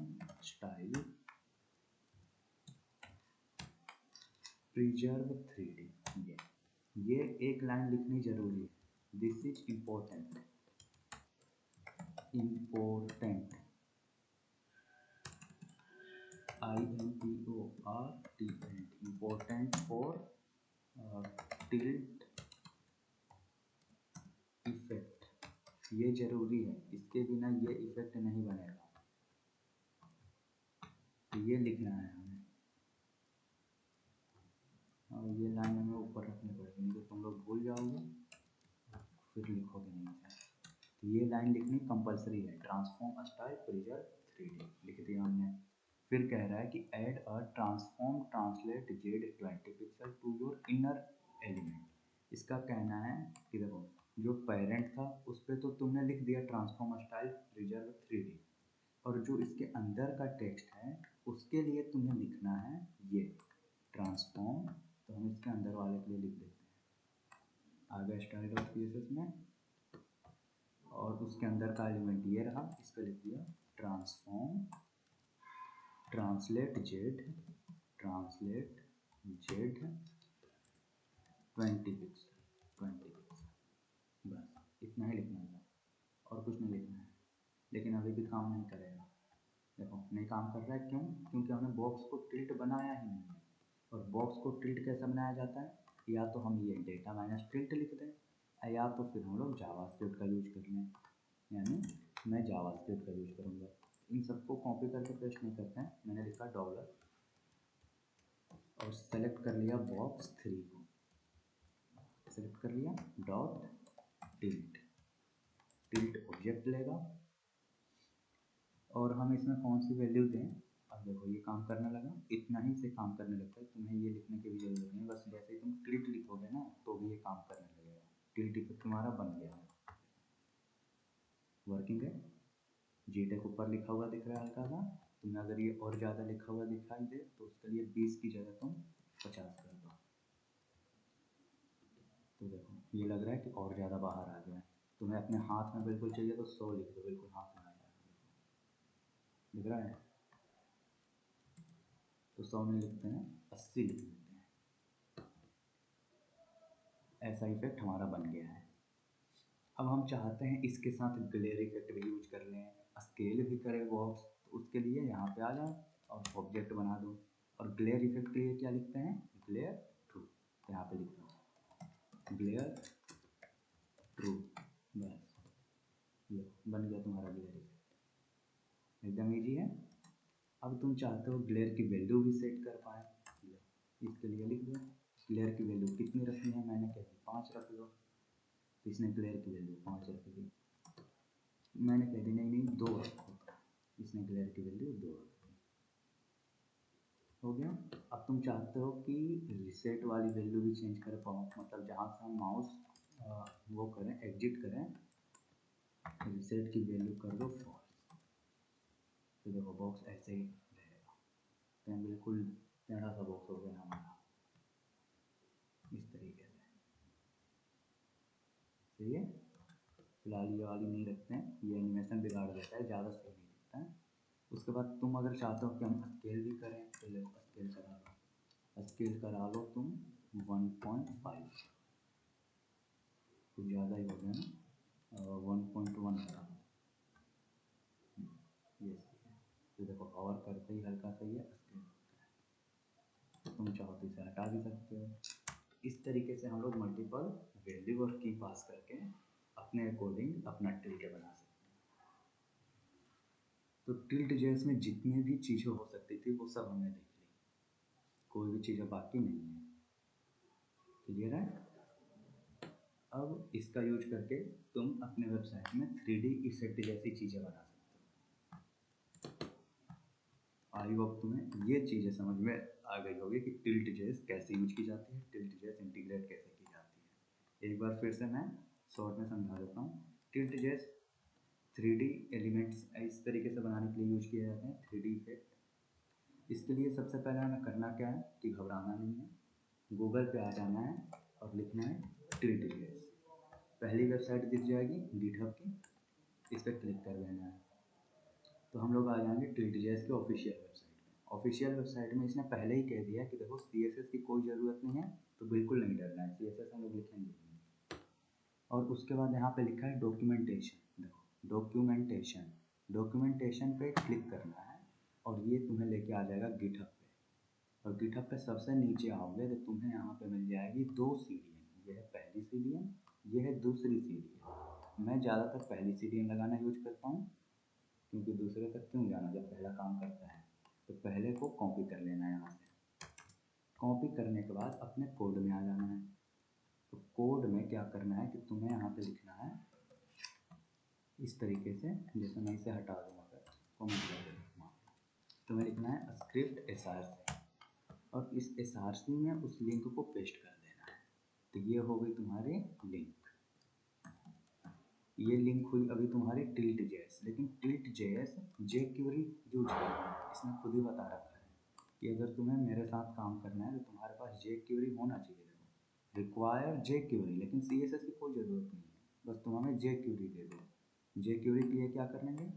style preserve 3D। ये एक लाइन लिखनी जरूरी है। This is important important for tilt effect. ये जरूरी है, इसके बिना ये इफेक्ट नहीं बनेगा। तो ये लिखना है हमें, और ये लाइन हमें ऊपर रखनी पड़ेगी, नहीं तो तुम लोग भूल जाओगे फिर लिखोगे नहीं है। तो ये लाइन लिखनी कंपलसरी है। ट्रांसफॉर्म स्टाइल प्रिजर्व 3D लिख दिया हमने। फिर कह रहा है कि add a transform translate Z20 pixel to your inner element. इसका कहना है कि देखो, जो पेरेंट था उस पर तो तुमने लिख दिया ट्रांसफॉर्म स्टाइल प्रिजर्व 3D, और जो इसके अंदर का टेक्स्ट है उसके लिए तुम्हें लिखना है ये ट्रांसफॉर्म। तो हम इसके अंदर वाले के लिए लिख देते हैं आगे style.css में, और उसके अंदर का एलिमेंट ये रहा, इस पर लिख दिया ट्रांसफॉर्म ट्रांसलेट Z 20 पिक्सल। बस इतना ही लिखना था और कुछ नहीं लिखना है। लेकिन अभी भी काम नहीं करेगा। देखो नहीं काम कर रहा है, क्यों? क्योंकि हमने बॉक्स को टिल्ट बनाया ही नहीं है। और बॉक्स को टिल्ट कैसे बनाया जाता है? या तो हम ये डेटा माइनस टिल्ट लिख दें, या तो फिर हम लोग जावास्क्रिप्ट का यूज कर लें। यानी मैं जावास्क्रिप्ट का यूज करूँगा। इन सबको कॉपी करके पेस्ट नहीं करते हैं। मैंने लिखा डॉलर और सेलेक्ट कर लिया बॉक्स 3 को, सेलेक्ट कर लिया डॉट टिल्ट। टिल्ट ऑब्जेक्ट लेगा और हम इसमें कौन सी वैल्यू दें। अब देखो ये काम करने लगा, इतना ही से काम करने लगता है। तुम्हें ये लिखने की भी जरूरत नहीं, बस जैसे ही तुम टिल्ट लिखोगे ना तो भी ये काम करने लगेगा। टिल्ट इफेक्ट तुम्हारा बन गया है, वर्किंग है। जीटेक ऊपर लिखा हुआ दिख रहा है हल्का सा। तुम्हें अगर ये और ज़्यादा लिखा हुआ दिखाई दे तो उसके लिए 20 की जगह तुम 50 कर दो। तो देखो ये लग रहा है कि और ज़्यादा बाहर आ गया है। तुम्हें अपने हाथ में बिल्कुल चाहिए तो 100 लिख दो, बिल्कुल हाथ में आ जाएगा। दिख रहा है? तो 100 में लिखते हैं, 80 लिख देते हैं। ऐसा इफेक्ट हमारा बन गया है। अब हम चाहते हैं इसके साथ ग्लेयर इफेक्ट भी यूज कर लें, स्केल भी करें बॉक्स। तो उसके लिए यहाँ पे आ जाओ और ऑब्जेक्ट बना दो। और ग्लेयर इफेक्ट के लिए क्या लिखते हैं? Glare true. यहाँ पे लिख दो ग्लेयर ट्रू। बस ये बन गया तुम्हारा ग्लेयर इफेक्ट। एकदम ईजी है। अब तुम चाहते हो ग्लेयर की वैल्यू भी सेट कर पाए, इसके लिए लिख दो ग्लेयर की वैल्यू कितनी रखनी है। मैंने कह दी 5 रख दो, तो इसने ग्लेयर की वैल्यू 5 रख दी। मैंने कह दी नहीं 2 रखो, इसने ग्लेयर की वैल्यू 2 रख दी। हो गया। अब तुम चाहते हो कि रिसेट वाली वैल्यू भी चेंज कर पाओ, मतलब जहाँ से हम माउस वो करें, एग्जिट करें, रिसेट की वैल्यू कर दो फॉल्स। तो देखो बॉक्स ऐसे ही रहेगा। तो बिल्कुल टेढ़ा सा बॉक्स हो गया हमारा, इस तरीके से। सही है। फिलहाल ये वाली नहीं रखते हैं, ये एनिमेशन बिगाड़ देता है, ज़्यादा सही नहीं दिखता है। उसके बाद तुम अगर चाहते हो कि हम स्केल भी करें तो देखो स्केल करा लो। स्केल करा लो तुम 1.5, कुछ ज़्यादा ही हो गया ना। 1.1 करा लो, ये सही है। तो देखो और करते ही हल्का सा ये स्केल होता है। तो तुम चाहो तो इसे हटा भी सकते हो। इस तरीके से हम लोग मल्टीपल वैल्यू और की पास करके अपने अकॉर्डिंग अपना टिल्ट बना सकते हैं। तो टिल्ट जेएस में जितनी भी चीज़ें हो सकती थी वो सब हमने देख ली, कोई भी चीज़ें बाकी नहीं है। क्लियर है? अब इसका यूज करके तुम अपने वेबसाइट में 3D इफेक्ट जैसी चीज़ें बना सकते हो। आई होप तुम्हें ये चीज़ें समझ में आ गई होगी कि टिल्ट जेएस कैसे यूज की जाती है, टिल्ट जेएस इंटीग्रेट कैसे की जाती है। एक बार फिर से मैं शॉर्ट में समझा देता हूँ। टिल्ट जेएस 3D एलिमेंट्स इस तरीके से बनाने के लिए यूज किए जाते हैं, 3D इफेक्ट। इसके लिए सबसे पहले हमें करना क्या है कि घबराना नहीं है, गूगल पे आ जाना है और लिखना है टिल्ट जेएस। पहली वेबसाइट दिख जाएगी गिटहब की, इस पर क्लिक कर देना है। तो हम लोग आ जाएंगे टिल्ट.js की ऑफिशियल वेबसाइट में। ऑफिशियल वेबसाइट में इसने पहले ही कह दिया कि देखो CSS की कोई ज़रूरत नहीं है, तो बिल्कुल नहीं डरना है, CSS हम लोग लिखेंगे नहीं। और उसके बाद यहाँ पे लिखा है डॉक्यूमेंटेशन। देखो डॉक्यूमेंटेशन, डॉक्यूमेंटेशन पे क्लिक करना है और ये तुम्हें लेके आ जाएगा गिटहब पे। और गिटहब पे सबसे नीचे आओगे तो तुम्हें यहाँ पे मिल जाएगी 2 CDN। ये है पहली CDN, ये है दूसरी CDN। मैं ज़्यादातर पहली CDN लगाना यूज करता हूँ, क्योंकि दूसरे तक क्यों जाना जब पहला काम करता है। तो पहले को कॉपी कर लेना है यहाँ से। कॉपी करने के बाद अपने कोड में आ जाना है। तो कोड में क्या करना है कि तुम्हें यहाँ पे लिखना है इस तरीके से, जैसे मैं इसे हटा दूँगा, फिर कॉमेंट कर दूँगा। तुम्हें लिखना है स्क्रिप्ट src और इस src में उस लिंक को पेस्ट कर देना है। तो ये हो गई तुम्हारी लिंक। ये लिंक हुई अभी तुम्हारी टिल्ट.js, लेकिन टिल्ट.js jQuery यूज करना है। इसने खुद ही बता रखा है कि अगर तुम्हें मेरे साथ काम करना है तो तुम्हारे पास jQuery होना चाहिए। देखो रिक्वायर jQuery, लेकिन CSS की कोई ज़रूरत नहीं है, बस तुम हमें jQuery दे दो। jQuery के लिए क्या करेंगे,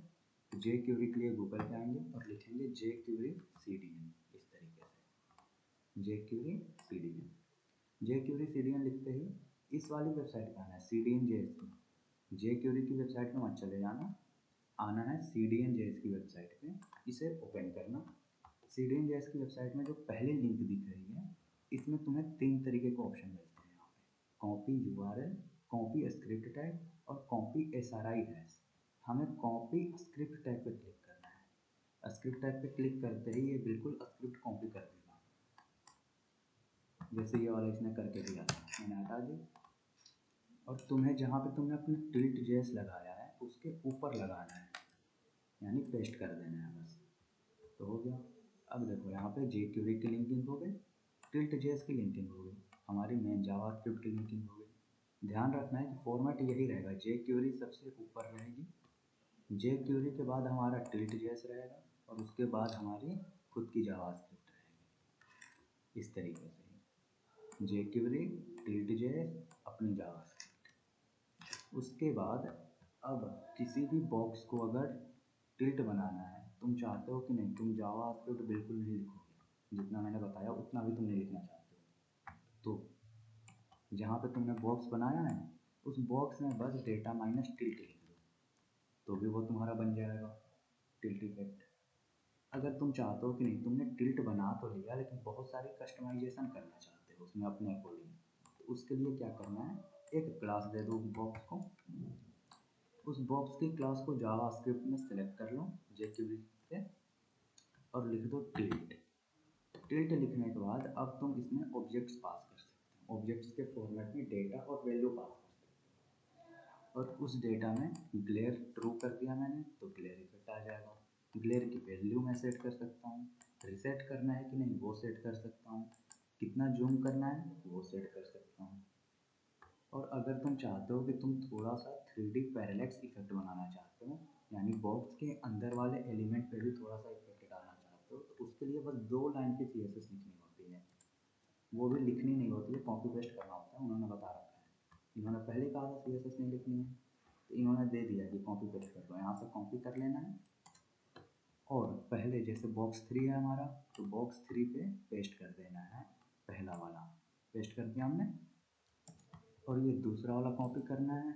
jQuery के लिए गूगल पे आएंगे और लिखेंगे jQuery CDN। इस तरीके से jQuery CDN, jQuery CDN लिखते ही इस वाली वेबसाइट पे आना है CDN.js की। jQuery की वेबसाइट में मत चले जाना, आना है CDN.js की वेबसाइट पे। इसे ओपन करना। CDN.js की वेबसाइट में जो पहली लिंक दिख रही है, इसमें तुम्हें 3 तरीके के ऑप्शन मिलते हैं यहाँ पे, copy URL, copy script tag और कॉपी SRI हैश। हमें कॉपी स्क्रिप्ट टैग पे क्लिक करना है। स्क्रिप्ट टैग पे क्लिक करते ही ये बिल्कुल स्क्रिप्ट कॉपी कर देगा, जैसे ये वाला इसने करके दिया था, मैंने हटा दी। और तुम्हें जहाँ पे तुमने अपना टिल्ट.js लगाया है उसके ऊपर लगाना है, यानी पेस्ट कर देना है बस। तो हो गया। अब देखो यहाँ पे jQuery की लिंकिंग हो गई, टिल्ट.js की लिंकिंग हो गई, हमारी मेन जावास्क्रिप्ट की लिंकिंग हो गई। ध्यान रखना है कि फॉर्मेट यही रहेगा, jQuery सबसे ऊपर रहेगी, jQuery के बाद हमारा टिल्ट.js रहेगा और उसके बाद हमारी खुद की जावास्क्रिप्ट रहेगी। इस तरीके से jQuery, टिल्ट.js, अपनी जावास्क्रिप्ट। उसके बाद अब किसी भी बॉक्स को अगर टिल्ट बनाना है, तुम चाहते हो कि नहीं, तुम जावास्क्रिप्ट बिल्कुल नहीं लिखोगे, जितना मैंने बताया उतना भी तुम नहीं लिखना चाहते हो, तो जहाँ पे तुमने बॉक्स बनाया है उस बॉक्स में बस डेटा माइनस टिल्ट लिख दो, तो भी वो तुम्हारा बन जाएगा टिल्ट इफेक्ट। अगर तुम चाहते हो कि नहीं, तुमने टिल्ट बना तो लिया लेकिन बहुत सारी कस्टमाइजेशन करना चाहते हो उसमें अपने अकॉर्डिंग, तो उसके लिए क्या करना है, एक क्लास दे दो बॉक्स को। उस बॉक्स की क्लास को जावास्क्रिप्ट में सेलेक्ट कर लो jQuery से और लिख दो टिल्ट। टिल्ट लिखने के बाद अब तुम इसमें ऑब्जेक्ट्स पास कर सकते हो, ऑब्जेक्ट्स के फॉर्मेट में डेटा और वैल्यू पास कर सकते हो। और उस डेटा में ग्लेयर ट्रू कर दिया मैंने तो ग्लेयर इफेक्ट आ जाएगा। ग्लेयर की वैल्यू मैं सेट कर सकता हूँ, रिसेट करना है कि नहीं वो सेट कर सकता हूँ, कितना जूम करना है वो सेट कर सकता हूँ। और अगर तुम चाहते हो कि तुम थोड़ा सा 3D पैरेलैक्स इफेक्ट बनाना चाहते हो, यानी बॉक्स के अंदर वाले एलिमेंट पे भी थोड़ा सा इफेक्ट डालना चाहते हो, तो उसके लिए बस 2 लाइन की CSS लिखनी होती है। वो भी लिखनी नहीं होती है, कॉपी पेस्ट करना होता है, उन्होंने बता रखा है। इन्होंने पहले कहा था CSS नहीं लिखनी है, तो इन्होंने दे दिया कि कॉपी पेस्ट कर दो, यहाँ से कॉपी कर लेना है। और पहले जैसे बॉक्स 3 है हमारा, तो बॉक्स 3 पे पेस्ट कर देना है पहला वाला, पेस्ट कर दिया हमने। और ये दूसरा वाला कॉपी करना है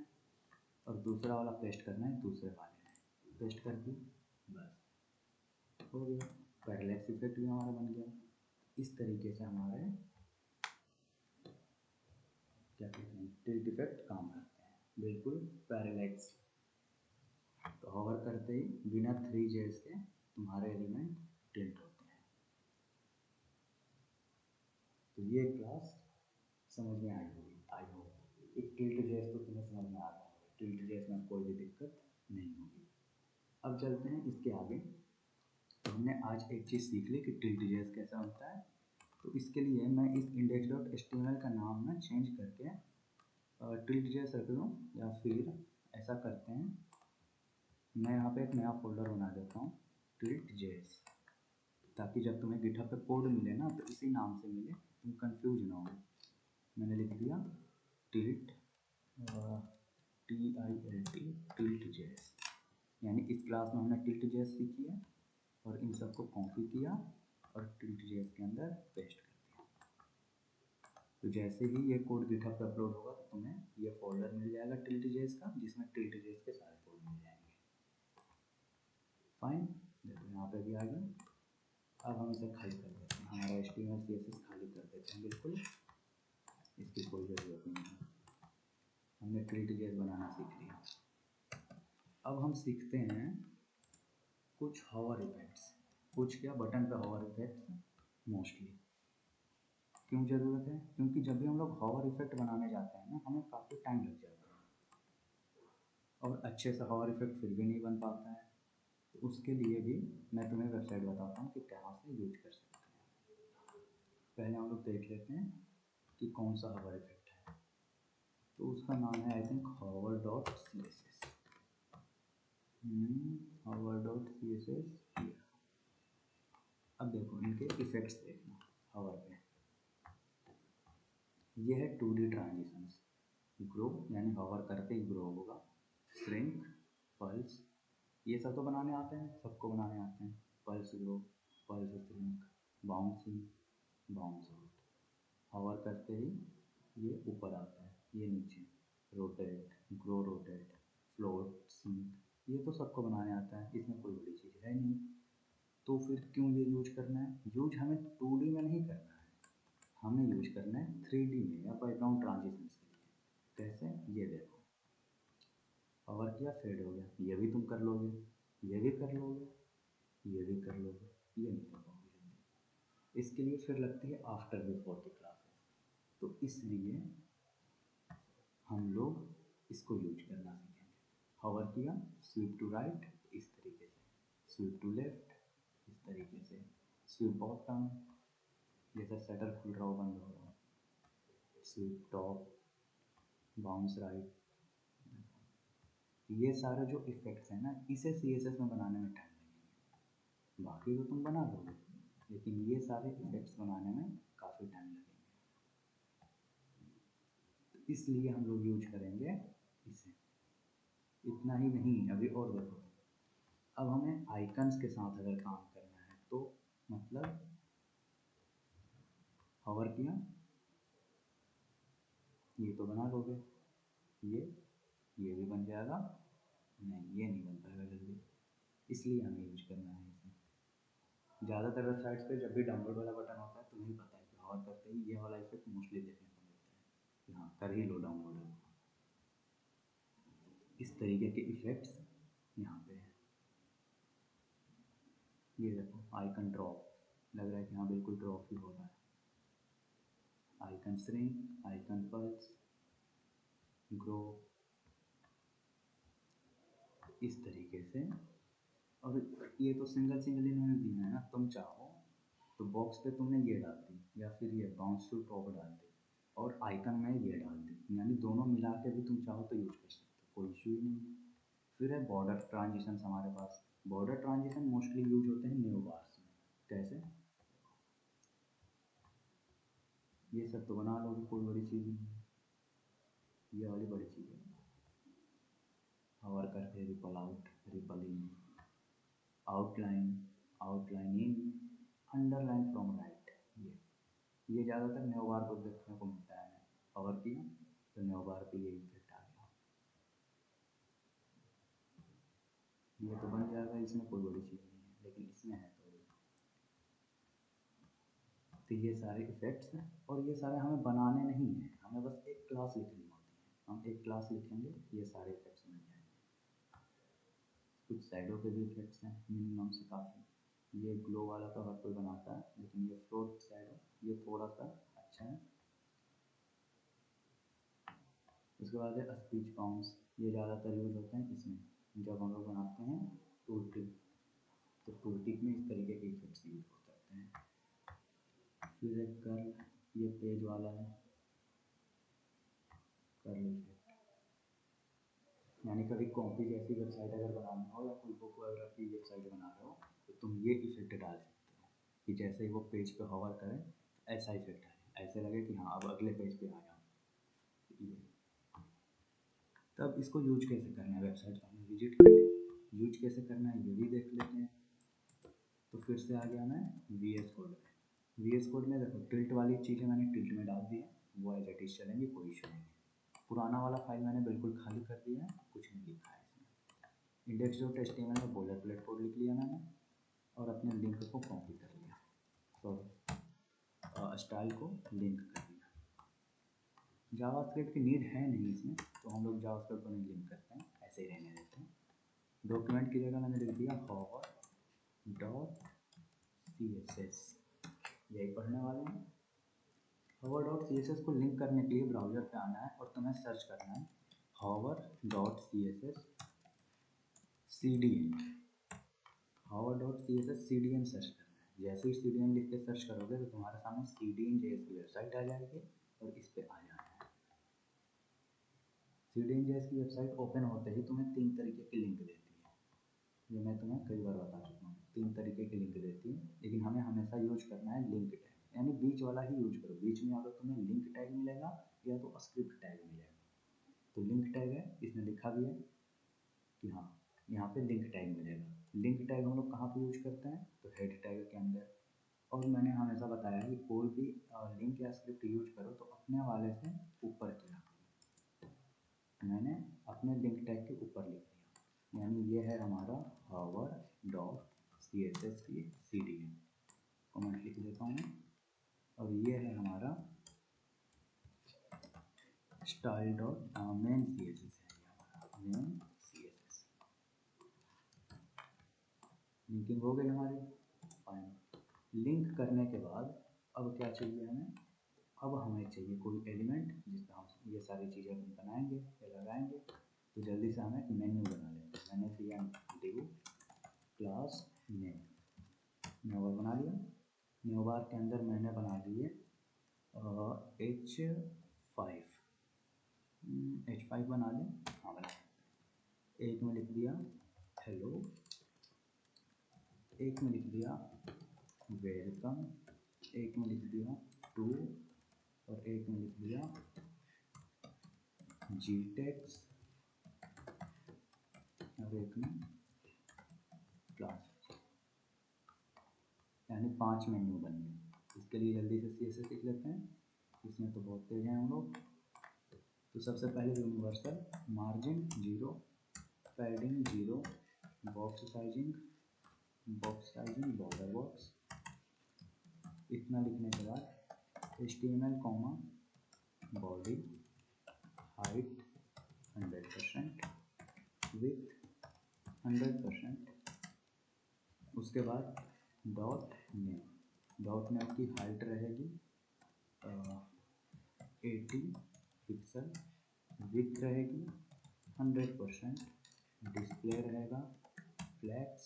और दूसरा वाला पेस्ट करना है दूसरे वाले में, पेस्ट कर दी, बस हो गया। पैरेलैक्स इफेक्ट भी हमारा बन गया। इस तरीके से हमारे क्या कहते हैं, टिल्ट इफेक्ट काम करते हैं, बिल्कुल पैरेलैक्स। तो होवर करते ही बिना 3JS के तुम्हारे एलिमेंट टिल्ट होते हैं। तो ये क्लास समझ में आई होगी, आई होप एक टिल्ट.js तो तुम्हें समझ में आ रहा होगा, टिल्ट.js में कोई भी दिक्कत नहीं होगी। अब चलते हैं इसके आगे। तो हमने आज एक चीज़ सीख ली कि टिल्ट.js कैसा होता है। तो इसके लिए मैं इस index.html का नाम ना चेंज करके टिल्ट.js रख दूँ, या फिर ऐसा करते हैं, मैं यहाँ पे एक नया फोल्डर बना देता हूँ टिल्ट.js, ताकि जब तुम्हें गिटहब पे कोड मिले ना तो इसी नाम से मिले, तुम कंफ्यूज ना हो। मैंने लिख दिया टिल्ट TILT टिल्ट.js। यानी इस क्लास में हमने टिल्ट जेएस सीखी है और इन सबको कॉपी किया और टिल्ट जेएस के अंदर पेस्ट कर दिया। तो जैसे ही ये कोड गिटहब पे अपलोड होगा तो तुम्हें ये फोल्डर मिल जाएगा टिल्ट जेएस का, जिसमें टिल्ट जेएस के सारे कोड मिल जाएंगे। फाइन, देखो यहाँ पे भी आ गया। अब हम इसे खाली कर देते हैं, हमारा HTML CSS खाली कर देते हैं बिल्कुल, इसकी कोई ज़रूरत नहीं है। हमने टिल्ट जेएस बनाना सीख लिया। अब हम सीखते हैं कुछ हॉवर इफेक्ट्स, कुछ क्या बटन पे हॉवर इफेक्ट्स मोस्टली। क्यों ज़रूरत है? क्योंकि जब भी हम लोग हॉवर इफेक्ट बनाने जाते हैं ना, हमें काफ़ी टाइम लग जाता है और अच्छे से हॉवर इफेक्ट फिर भी नहीं बन पाता है। तो उसके लिए भी मैं तुम्हें वेबसाइट बताता हूँ कि कहाँ से यूज कर सकते हैं। पहले हम लोग देख लेते हैं कि कौन सा हॉवर इफेक्ट है। तो उसका नाम है आई थिंक hover.css। hover.css। अब देखो इनके इफेक्ट्स देखना हॉवर पे। ये है 2D ट्रांजिशंस, ग्रो यानी हॉवर करते ही ग्रो होगा, श्रिंक, पल्स, ये सब तो बनाने आते हैं, सबको बनाने आते हैं। Pulse grow, pulse shrink, bouncing, bounce out. Hover करते ही ये ऊपर आता है, ये नीचे, rotate, grow rotate, float, sink, ये तो सबको बनाने आता है, इसमें कोई बड़ी चीज़ है नहीं। तो फिर क्यों ये यूज करना है? यूज हमें 2D में नहीं करना है, हमें यूज करना है 3D में या बैकग्राउंड ट्रांजिशंस के लिए। कैसे? ये देखो, हॉवर किया, फेड हो गया, ये भी तुम कर लोगे, ये भी कर लोगे, ये भी कर लोगे, ये नहीं कर पाओगे जल्दी। इसके लिए फिर लगती है आफ्टर बिफोर की क्लासेस। तो इसलिए हम लोग इसको यूज करना सीखेंगे। हॉवर किया, स्वीप टू राइट इस तरीके से, स्वीप टू लेफ्ट इस तरीके से, स्वीप बॉटम जैसे शटर खुल रहा हो बंद हो रहा हो, स्वीप टॉप, बाउंस राइट। ये सारे जो इफेक्ट्स हैं ना, इसे CSS में बनाने में टाइम लगेंगे। बाकी तो तुम बना लोगे, लेकिन ये सारे इफेक्ट्स बनाने में काफ़ी टाइम लगेंगे। तो इसलिए हम लोग यूज करेंगे इसे। इतना ही नहीं, अभी और देखो, अब हमें आइकन्स के साथ अगर काम करना है तो मतलब हॉवर किया, ये तो बना लोगे, ये भी बन जाएगा, नहीं ये नहीं बन पाएगा जल्दी, इसलिए हमें यूज करना है इसे। ज़्यादातर वेबसाइट्स पे जब भी डाउनलोड वाला बटन होता है, तुम्हें भी पता है कि हॉवर करते ही ये वाला इफेक्ट मोस्टली देखने को मिलता है कि हाँ कर ही लो डाउनलोड। इस तरीके के इफेक्ट्स यहाँ पे है। ये देखो आइकन ड्रॉप, लग रहा है कि हाँ बिल्कुल ड्रॉप ही हो रहा है। Icon shrink, icon pulse, grow, इस तरीके से। और ये तो सिंगल सिंगल इन्होंने दिया है ना, तुम चाहो तो बॉक्स पे तुमने ये डाल दी या फिर ये बाउंस टू टॉप डाल दी और आइकन में ये डाल दी, यानी दोनों मिला के भी तुम चाहो तो यूज कर सकते हो, कोई इशू ही नहीं। फिर है बॉर्डर ट्रांजिशन हमारे पास। बॉर्डर ट्रांजिशन मोस्टली यूज होते हैं न्यू बार्स में। कैसे? ये सब तो बना लोगे, कोई बड़ी चीज़ नहीं है, ये वाली बड़ी चीज़ है। हॉवर करके ripple out, ripple in, outline, outline in, underline from right. ये ज़्यादातर न्यू बार को देखने को मिलता है। हॉवर किया तो न्यू बार पे ये इफेक्ट आ गया, ये तो बन जाएगा, इसमें कोई बड़ी चीज़ नहीं है, लेकिन इसमें है थोड़ी। तो ये सारे इफेक्ट्स हैं और ये सारे हमें बनाने नहीं हैं, हमें बस एक क्लास लिखनी होती है। हम एक क्लास लिखेंगे, ये सारे इफेक्ट्स मिल जाएंगे। कुछ साइडों पे भी इफेक्ट्स हैं, मिनिमम से काफ़ी। ये ग्लो वाला तो हर कोई बनाता है, लेकिन ये फ्लोट साइडो ये थोड़ा सा अच्छा है। उसके बाद है स्पीच बाउंस, ये ज़्यादातर यूज होते हैं इसमें, जब हम लोग बनाते हैं टूल टिप, तो टूल टिप में इस तरीके के इफेक्ट्स यूज हो सकते हैं। फिर एक कर्ल, ये पेज वाला है, कर्ल इफेक्ट, यानी कभी कॉपी जैसी वेबसाइट अगर बनानी हो या कोई बुक वगैरह की वेबसाइट बना रहे हो तो तुम ये इफेक्ट डाल सकते हो कि जैसे ही वो पेज पे हॉवर करें ऐसा इफेक्ट आए, ऐसे लगे कि हाँ अब अगले पेज पे आ जाओ। ये तब इसको यूज कैसे करना है, वेबसाइट को हमें विजिट करेंगे, यूज कैसे करना है ये भी देख लेते हैं। तो फिर से आ गया मैं VS कोड में। VS कोड में देखो टिल्ट वाली चीज़ें मैंने टिल्ट में डाल दी है, वो एज इट इज चलेंगी, कोई इशू नहीं है। पुराना वाला फाइल मैंने बिल्कुल खाली कर दिया है, कुछ नहीं लिखा है इसमें। index.html में बोलर प्लेट कोड लिख लिया मैंने और अपने लिंक को कॉपी कर लिया, तो स्टाइल को लिंक कर दिया। जावास्क्रिप्ट की नीड है नहीं इसमें, तो हम लोग जावास्क्रिप्ट को नहीं लिंक करते हैं, ऐसे ही रहने देते हैं। डॉक्यूमेंट की जगह मैंने लिख दिया hover.css, यही पढ़ने वाले हैं। hover.css को लिंक करने के लिए ब्राउज़र पे आना है और तुम्हें सर्च करना है hover.css cdn, hover.css cdn search करना है। जैसे ही cdn लिख के सर्च करोगे तो तुम्हारे सामने cdn.js की वेबसाइट आ जाएगी और इस पे आ जाना है। cdn.js की वेबसाइट ओपन होते ही तुम्हें 3 तरीके की लिंक देती है, ये मैं तुम्हें कई बार बता चुका हूँ। 3 तरीके की लिंक देती है, लेकिन हमें हमेशा यूज करना है लिंक टैग, यानी बीच वाला ही यूज करो। बीच में अगर तुम्हें लिंक टैग मिलेगा या तो स्क्रिप्ट टैग मिलेगा। तो लिंक टैग है, इसमें लिखा भी है कि हाँ यहाँ पे लिंक टैग मिलेगा। लिंक टैग हम लोग कहाँ पे यूज करते हैं, तो हेड टैग के अंदर। और मैंने हमेशा बताया कि कोई भी लिंक या स्क्रिप्ट यूज करो तो अपने वाले से ऊपर किया करो। मैंने अपने लिंक टैग के ऊपर लिख दिया, यानी ये है हमारा hover.css की cdn, कमेंट लिख देता हूँ मैं। और ये है हमारा style.main css है, main css। लिंकिंग हो गई हमारी, फाइन। लिंक करने के बाद अब क्या चाहिए हमें, अब हमें चाहिए कोई एलिमेंट जिसमें हम ये सारी चीज़ें हम बनाएंगे या लगाएंगे। तो जल्दी से हमें एक मेन्यू बना लेते हैं। मैंने दिया div क्लास नेम, न्यू बार बना लिया। न्यू बार के अंदर मैंने बना लिए H5 बना लें, हाँ बना। एक में लिख दिया हेलो, एक में लिख दिया वेलकम, एक में लिख दिया टू, और एक में लिख दिया gtext, और एक में क्लास। यानी 5 मेन्यू बन गए। इसके लिए जल्दी से CSS लिख लेते हैं, इसमें तो बहुत तेज हैं हम लोग। तो सबसे पहले universal margin 0, padding 0, box sizing border box. इतना लिखने के बाद HTML comma body height 100%, with 100%। उसके बाद डॉट नेम की हाइट रहेगी 80 पिक्सल, विथ रहेगी 100%, डिस्प्ले रहेगा फ्लैक्स,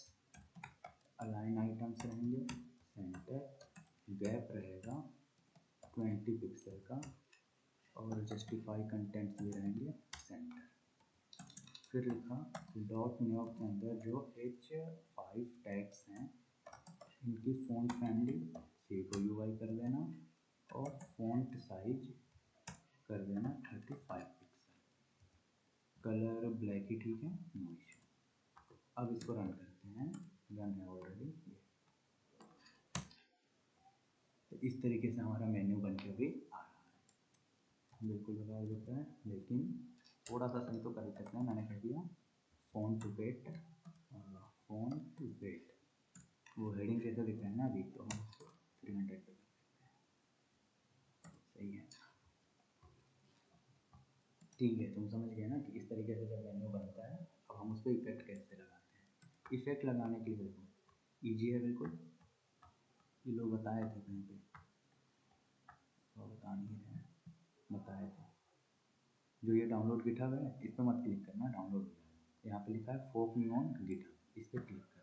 अलाइन आइटम्स रहेंगे सेंटर, गैप रहेगा 20 पिक्सल का, और जस्टिफाई कंटेंट्स भी रहेंगे सेंटर। फिर लिखा डॉट न्यू के अंदर जो H5 टैग्स हैं इनकी फ़ॉन्ट फैमिली को UI कर देना और फ़ॉन्ट साइज कर देना 35 पिक्सल, कलर ब्लैक ही ठीक है, नो इशू। अब इसको रन करते हैं, रन है ऑलरेडी। तो इस तरीके से हमारा मेन्यू बन के भी आ रहा है, बिल्कुल बता देता है, लेकिन थोड़ा सा सही तो कर सकते हैं। मैंने कह दिया फ़ॉन्ट वेट, वो हेडिंग जैसे दिख रहा है ना अभी, तो हम उसको 300 पे कर देते हैं, सही है। ठीक है, तुम समझ गए ना कि इस तरीके से जब मेन्यू बनता है। अब हम उस पर इफेक्ट कैसे लगाते हैं। इफेक्ट लगाने के लिए देखो ईजी है बिल्कुल, ये लोग बताए थे कहीं पे, और बता नहीं रहे हैं, बताए थे। जो ये डाउनलोड गिटहब है इस पर मत क्लिक करना, डाउनलोड हो जाएगा। यहाँ पे लिखा है फोक मी ऑन गिटहब, इस पर क्लिक करना।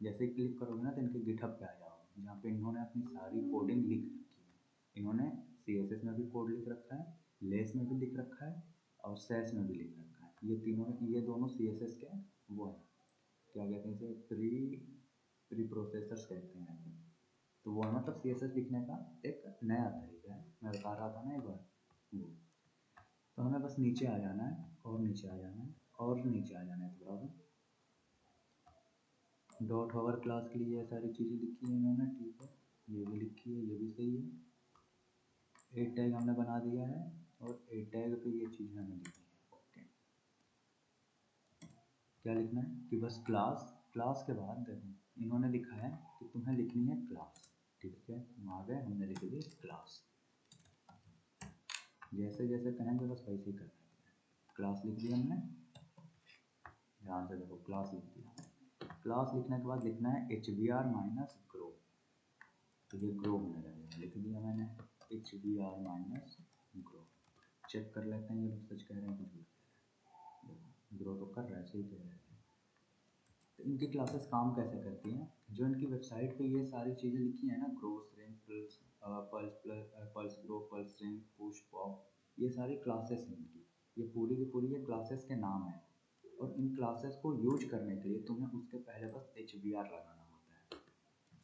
जैसे ही क्लिक करोगे ना तो इनके गिटहब पे आ जाओगे, जहाँ पे इन्होंने अपनी सारी कोडिंग लिख रखी है। इन्होंने CSS में भी कोड लिख रखा है, लेस में भी लिख रखा है, और सैस में भी लिख रखा है। ये दोनों CSS के वो हैं, क्या कहते हैं इसे, प्री प्रोसेसर्स कहते हैं। तो वो मतलब CSS लिखने का एक नया तरीका है, मैं बता रहा था ना एक बार वो। तो हमें बस नीचे आ जाना है और नीचे आ जाना है और नीचे आ जाना है थोड़ा सा। डॉट हॉवर क्लास के लिए ये सारी चीज़ें लिखी है इन्होंने, ठीक है, ये भी लिखी है, ये भी सही है। ए टैग हमने बना दिया है और ए टैग पे ये चीज़ें हमें लिखी है। ओके, क्या लिखना है कि बस क्लास, क्लास के बाद देखो इन्होंने लिखा है कि तुम्हें लिखनी है क्लास, ठीक है, हम आ गए, हमने लिख दी क्लास। जैसे जैसे कहेंगे बस वैसे ही करना है। क्लास लिख दिया हमने, ध्यान से देखो, क्लास लिख दिया। क्लास लिखने के बाद लिखना है H B R minus grow, तो ये ग्रो होने लगेगा, लिख दिया मैंने H B R minus grow. Check कर लेते हैं ये लोग सच कह रहे हैं कि झूठ कह रहे हैं। ग्रो तो कर रहा है, सही कह रहे हैं। तो इनकी क्लासेस काम कैसे करती हैं, जो इनकी वेबसाइट पे ये सारी चीज़ें लिखी हैं ना, grow string pulse, pulse grow, pulse string, push pop, ये सारी क्लासेस हैं इनकी, ये पूरी की पूरी ये क्लासेस के नाम हैं। और इन क्लासेस को यूज करने के लिए तुम्हें उसके पहले बस एच बी आर लगाना होता है।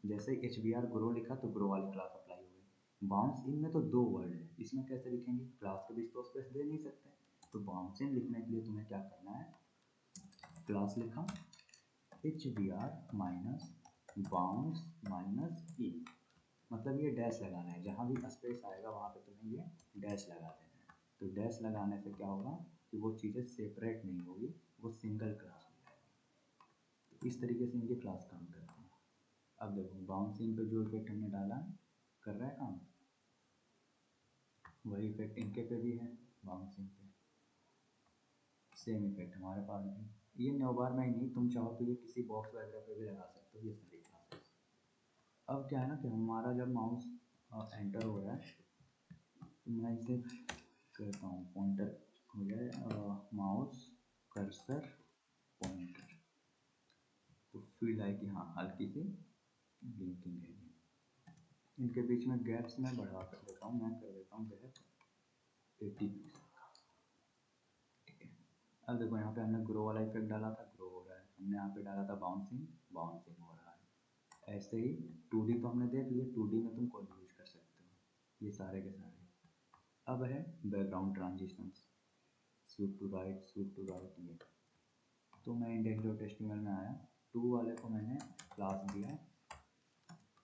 जैसे एच बी आर ग्रो लिखा तो ग्रो वाली क्लास अप्लाई हो गई। बाउंस इन में तो दो वर्ड है, इसमें कैसे लिखेंगे, क्लास के बीच तो स्पेस दे नहीं सकते, तो बाउंस इन लिखने के लिए तुम्हें क्या करना है, क्लास लिखा H B R minus bounce minus E, मतलब ये डैश लगाना है, जहाँ भी स्पेस आएगा वहाँ पे तुम्हें ये डैश लगा देना है। तो डैश लगाने से क्या होगा कि वो चीज़ें सेपरेट नहीं होगी, वो सिंगल क्लास हो जाएगी। तो इस तरीके से इनकी क्लास काम करती है। अब देखो बाउंसिंग पे जो इफेक्ट हमने डाला कर रहा है काम, वही इफेक्ट इनके पे भी है, बाउंसिंग पे सेम इफेक्ट हमारे पास भी। ये नौबार में ही नहीं, तुम चाहो तो ये किसी बॉक्स वगैरह पे भी लगा सकते हो ये सारी क्लासेस। अब क्या है ना कि हमारा जब माउस एंटर हो रहा है, तो मैं इसे करता हूँ पॉइंटर हो जाए, माउस कर्सर पॉइंटर, तो फील आए कि हाँ हल्की सी ब्लिंकिंग है। इनके बीच में गैप्स मैं बढ़ा कर देता हूँ, मैं कर देता हूँ गैप 80 पिक्सल का, ठीक है। अब देखो यहाँ पे हमने ग्रो वाला इफेक्ट डाला था, ग्रो हो रहा है, हमने यहाँ पे डाला था बाउंसिंग, बाउंसिंग हो रहा है। ऐसे ही 2D तो हमने देख लिया, 2D में तुम कोई भी यूज कर सकते हो ये सारे के सारे। अब है background transitions, sweep to right, sweep to right, ये तो मैं index.html में आया, टू वाले को मैंने क्लास दिया,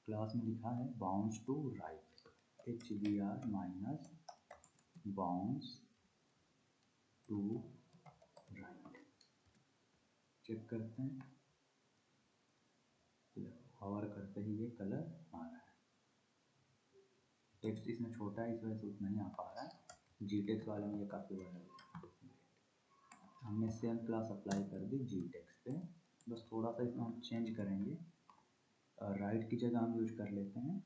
क्लास में लिखा है bounce to right, H B R minus bounce to right. Check करते हैं, हवर करते ही ये कलर आ रहा है। टेक्स्ट इसमें छोटा है इस वजह से उतना ही आ पा रहा है, जी टेक्स्ट वाले में ये काफ़ी बड़ा है। हमने सेम क्लास अप्लाई कर दी जी टेक्स्ट पे, बस थोड़ा सा इसमें हम चेंज करेंगे, राइट की जगह हम यूज कर लेते हैं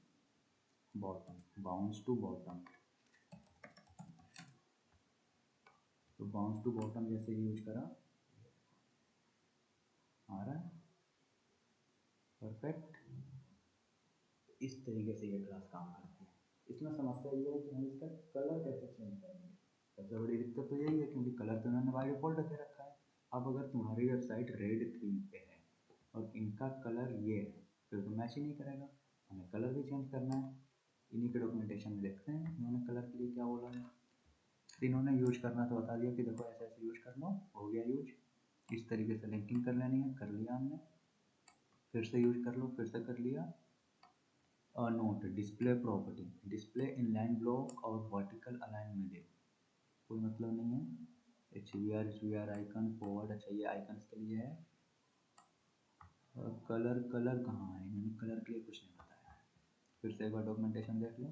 बॉटम, बाउंस टू बॉटम। तो बाउंस टू बॉटम जैसे यूज करा, आ रहा है परफेक्ट। इस तरीके से ये क्लास काम करती है। इसमें समस्या ये है कि हम इसका कलर कैसे चेंज करेंगे, सबसे बड़ी दिक्कत तो यही है क्योंकि कलर तो इन्होंने बाय डिफॉल्ट रखे रखा है। अब अगर तुम्हारी वेबसाइट रेड थीम पे है और इनका कलर ये है, फिर तो मैच ही नहीं करेगा, हमें कलर भी चेंज करना है। इन्हीं के डॉक्यूमेंटेशन में देखते हैं इन्होंने कलर के लिए क्या बोला है। तो इन्होंने यूज करना तो बता दिया कि देखो ऐसे ऐसे यूज कर लो, हो गया यूज, इस तरीके से लिंकिंग कर लेनी है, कर लिया हमने, फिर से यूज कर लो, फिर से कर लिया। Note display property, display in line block और वर्टिकल अलाइन मिडिल, कोई मतलब नहीं है। H V R icon forward, अच्छा ये आइकन्स के लिए है। कलर, कलर कहाँ है, इन्होंने कलर के लिए कुछ नहीं बताया है। फिर से एक बार डॉक्यूमेंटेशन देख लो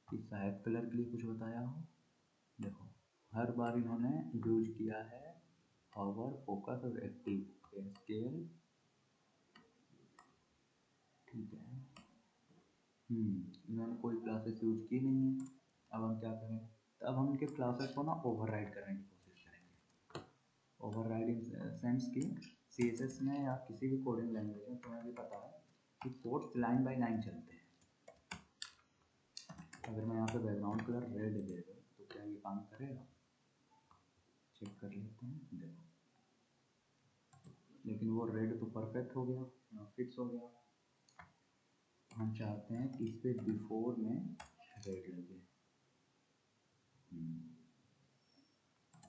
कि शायद कलर के लिए कुछ बताया हो। देखो हर बार इन्होंने यूज किया है हॉवर, फोकस और एक्टिव स्केल, ठीक है। इन्होंने कोई क्लासेस यूज की नहीं है। अब हम क्या करें, तो अब हम इनके क्लासेस को ना ओवरराइड करने की कोशिश करेंगे। ओवरराइड इन सेंस की CSS में या किसी भी कोडिंग लैंग्वेज में तुम्हें भी पता है कि कोड्स लाइन बाय लाइन चलते हैं। अगर मैं यहाँ पे बैकग्राउंड कलर रेड दे दूँ तो क्या ये काम करेगा, चेक कर लेते हैं, देखो लेकिन वो रेड तो परफेक्ट हो गया, फिक्स हो गया। हम चाहते हैं कि इस पे बिफोर में रेड लगे।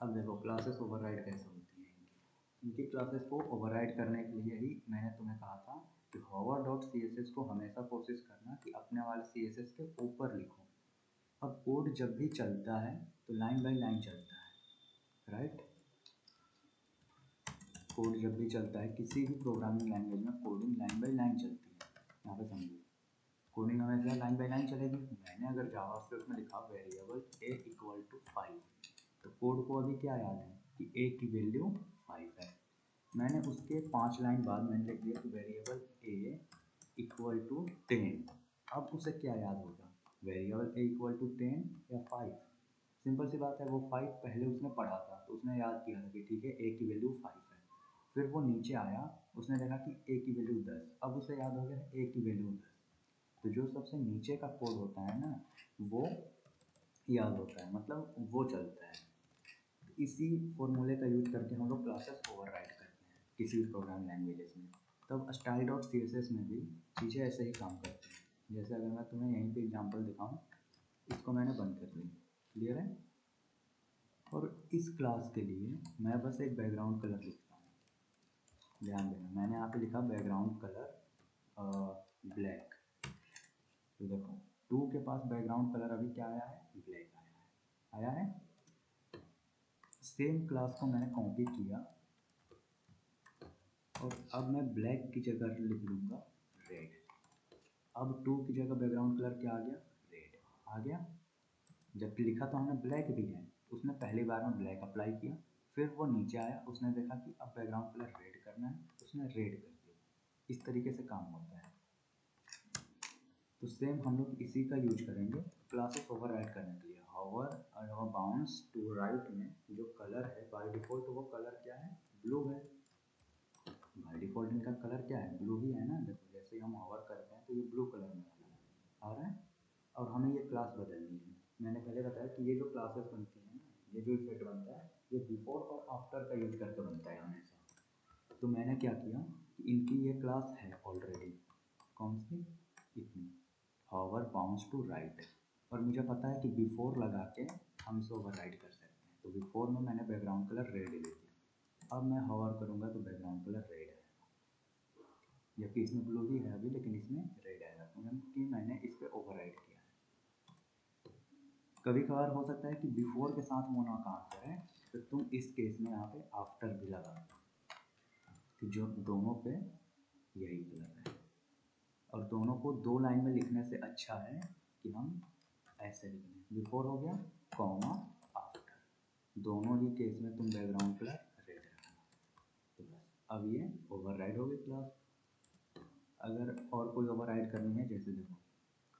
अब देखो क्लासेस ओवरराइड कैसे होती है, इनकी क्लासेस को ओवरराइड करने के लिए ही मैंने तुम्हें कहा था कि hover dot C S S को हमेशा कोशिश करना कि अपने वाले सी एस एस के ऊपर लिखो। अब कोड जब भी चलता है तो लाइन बाय लाइन चलता है, राइट। कोड जब भी चलता है किसी भी प्रोग्रामिंग लैंग्वेज में कोडिंग लाइन बाय लाइन चलती है। यहाँ पे समझिए, कोडिंग हमेशा लाइन बाय लाइन चलेगी। मैंने अगर जावास्क्रिप्ट में लिखा वेरिएबल a इक्वल टू 5, तो कोड को अभी क्या याद है कि a की वैल्यू 5 है। मैंने उसके 5 लाइन बाद मैंने लिख दिया कि वेरिएबल a इक्वल टू 10। अब उसे क्या याद होगा, वेरिएबल a इक्वल टू 10 या 5? सिंपल सी बात है, वो 5 पहले उसने पढ़ा था तो उसने याद किया था कि ठीक है a की वैल्यू 5 है। फिर वो नीचे आया, उसने देखा कि a की वैल्यू 10, अब उसे याद हो गया a की वैल्यू 10। तो जो सबसे नीचे का कोड होता है ना, वो याद होता है, मतलब वो चलता है। इसी फॉर्मूले का यूज करके हम लोग क्लासेस ओवरराइड करते हैं किसी भी प्रोग्राम लैंग्वेजेस में। तब style dot C S S में भी चीज़ें ऐसे ही काम करती हैं। जैसे अगर मैं तुम्हें यहीं पे एग्जांपल दिखाऊं, इसको मैंने बंद कर दिया, क्लियर है। और इस क्लास के लिए मैं बस एक बैकग्राउंड कलर लिखता हूँ। ध्यान देना, मैंने यहाँ पे लिखा बैकग्राउंड कलर ब्लैक। तो देखो, 2 के पास बैकग्राउंड कलर अभी क्या आया है, ब्लैक आया है। सेम क्लास को मैंने कॉपी किया और अब मैं ब्लैक की जगह लिख लूँगा रेड। अब 2 की जगह बैकग्राउंड कलर क्या आ गया, रेड आ गया। जबकि लिखा तो हमने ब्लैक भी है, उसने पहली बार में ब्लैक अप्लाई किया, फिर वो नीचे आया, उसने देखा कि अब बैकग्राउंड कलर रेड करना है, उसने रेड कर दिया। इस तरीके से काम होता है। तो सेम हम लोग इसी का यूज करेंगे क्लासेस ओवरराइड करने के लिए। हाउवर बाउंस टू राइट में जो कलर है बाय डिफ़ॉल्ट, वो कलर क्या है, ब्लू है। बाय डिफ़ॉल्ट इनका कलर क्या है, ब्लू ही है ना। देखो, जैसे ही हम हावर करते हैं तो ये ब्लू कलर में आ रहा है। और हमें ये क्लास बदलनी है। मैंने पहले बताया कि ये जो क्लासेस बनती हैं ना, ये जो इफेक्ट बनता है, ये बिफोर और आफ्टर का यूज करके बनता है हमेशा। तो मैंने क्या किया कि इनकी ये क्लास है ऑलरेडी, कौन सी, इतनी, हावर बाउंस टू राइट। और मुझे पता है कि बिफोर लगा के हम इसे ओवरराइड कर सकते हैं। तो बिफोर में मैंने बैकग्राउंड कलर रेड ले लिया। अब मैं हावर करूँगा तो बैकग्राउंड कलर रेड है, जबकि इसमें ब्लू ही है अभी, लेकिन इसमें रेड आएगा क्योंकि मैंने इस पर ओवरराइड किया है। कभी कभार हो सकता है कि बिफोर के साथ वो ना काम करे, तो तुम इस केस में यहाँ पे आफ्टर भी लगा दो, कि जो दोनों पे यही कलर है। और दोनों को 2 लाइन में लिखने से अच्छा है कि हम ऐसे लिख लें, बिफोर हो गया कॉमा आफ्टर, दोनों ही केस में तुम बैकग्राउंड कलर रेड रखना। तो बस अब ये ओवरराइड हो गई क्लास। अगर और कोई ओवरराइड करनी है, जैसे देखो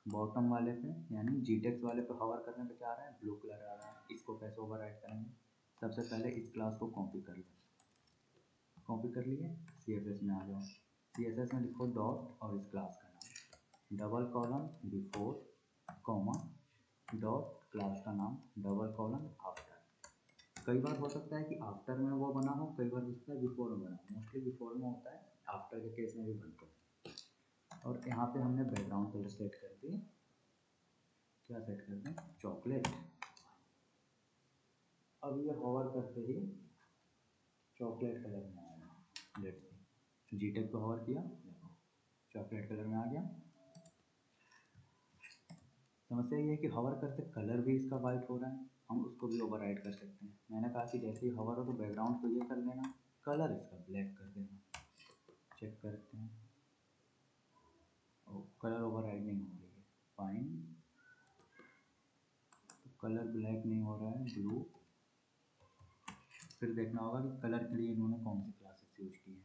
बॉटम वाले पे यानी जीटेक्स वाले पे हवर करने पे क्या आ रहा है, ब्लू कलर आ रहा है। इसको कैसे ओवरराइड करेंगे, सबसे पहले इस क्लास को कॉपी कर लो। कॉपी कर लिए, सी एस एस में आ जाओ। सी एस एस में लिखो डॉट और इस क्लास का नाम, double colon before comma dot class का नाम, डबल कॉलन आफ्टर। कई बार हो सकता है कि आफ्टर में वो बना हो, कई बार हो सकता है बिफोर में बना हो। मोस्टली बिफोर में होता है, आफ्टर के केस में भी बनता है। और यहाँ पे हमने बैकग्राउंड कलर सेट कर दिए, क्या सेट कर दें, चॉकलेट। अब ये हॉवर करते ही चॉकलेट कलर में आएगा। लेट्स सी, जीटेक को हॉवर किया, देखो चॉकलेट कलर में आ गया। समस्या ये है कि हवर करते कलर भी इसका वाइट हो रहा है, हम उसको भी ओवरराइड कर सकते हैं। मैंने कहा कि जैसे ही हवर हो तो बैकग्राउंड को ये कर देना, कलर इसका ब्लैक कर देना। चेक करते हैं, कलर ओवरराइड नहीं हो रही है, फाइन। तो कलर ब्लैक नहीं हो रहा है, ब्लू। फिर देखना होगा कि कलर के लिए इन्होंने कौन सी क्लासेस यूज की है।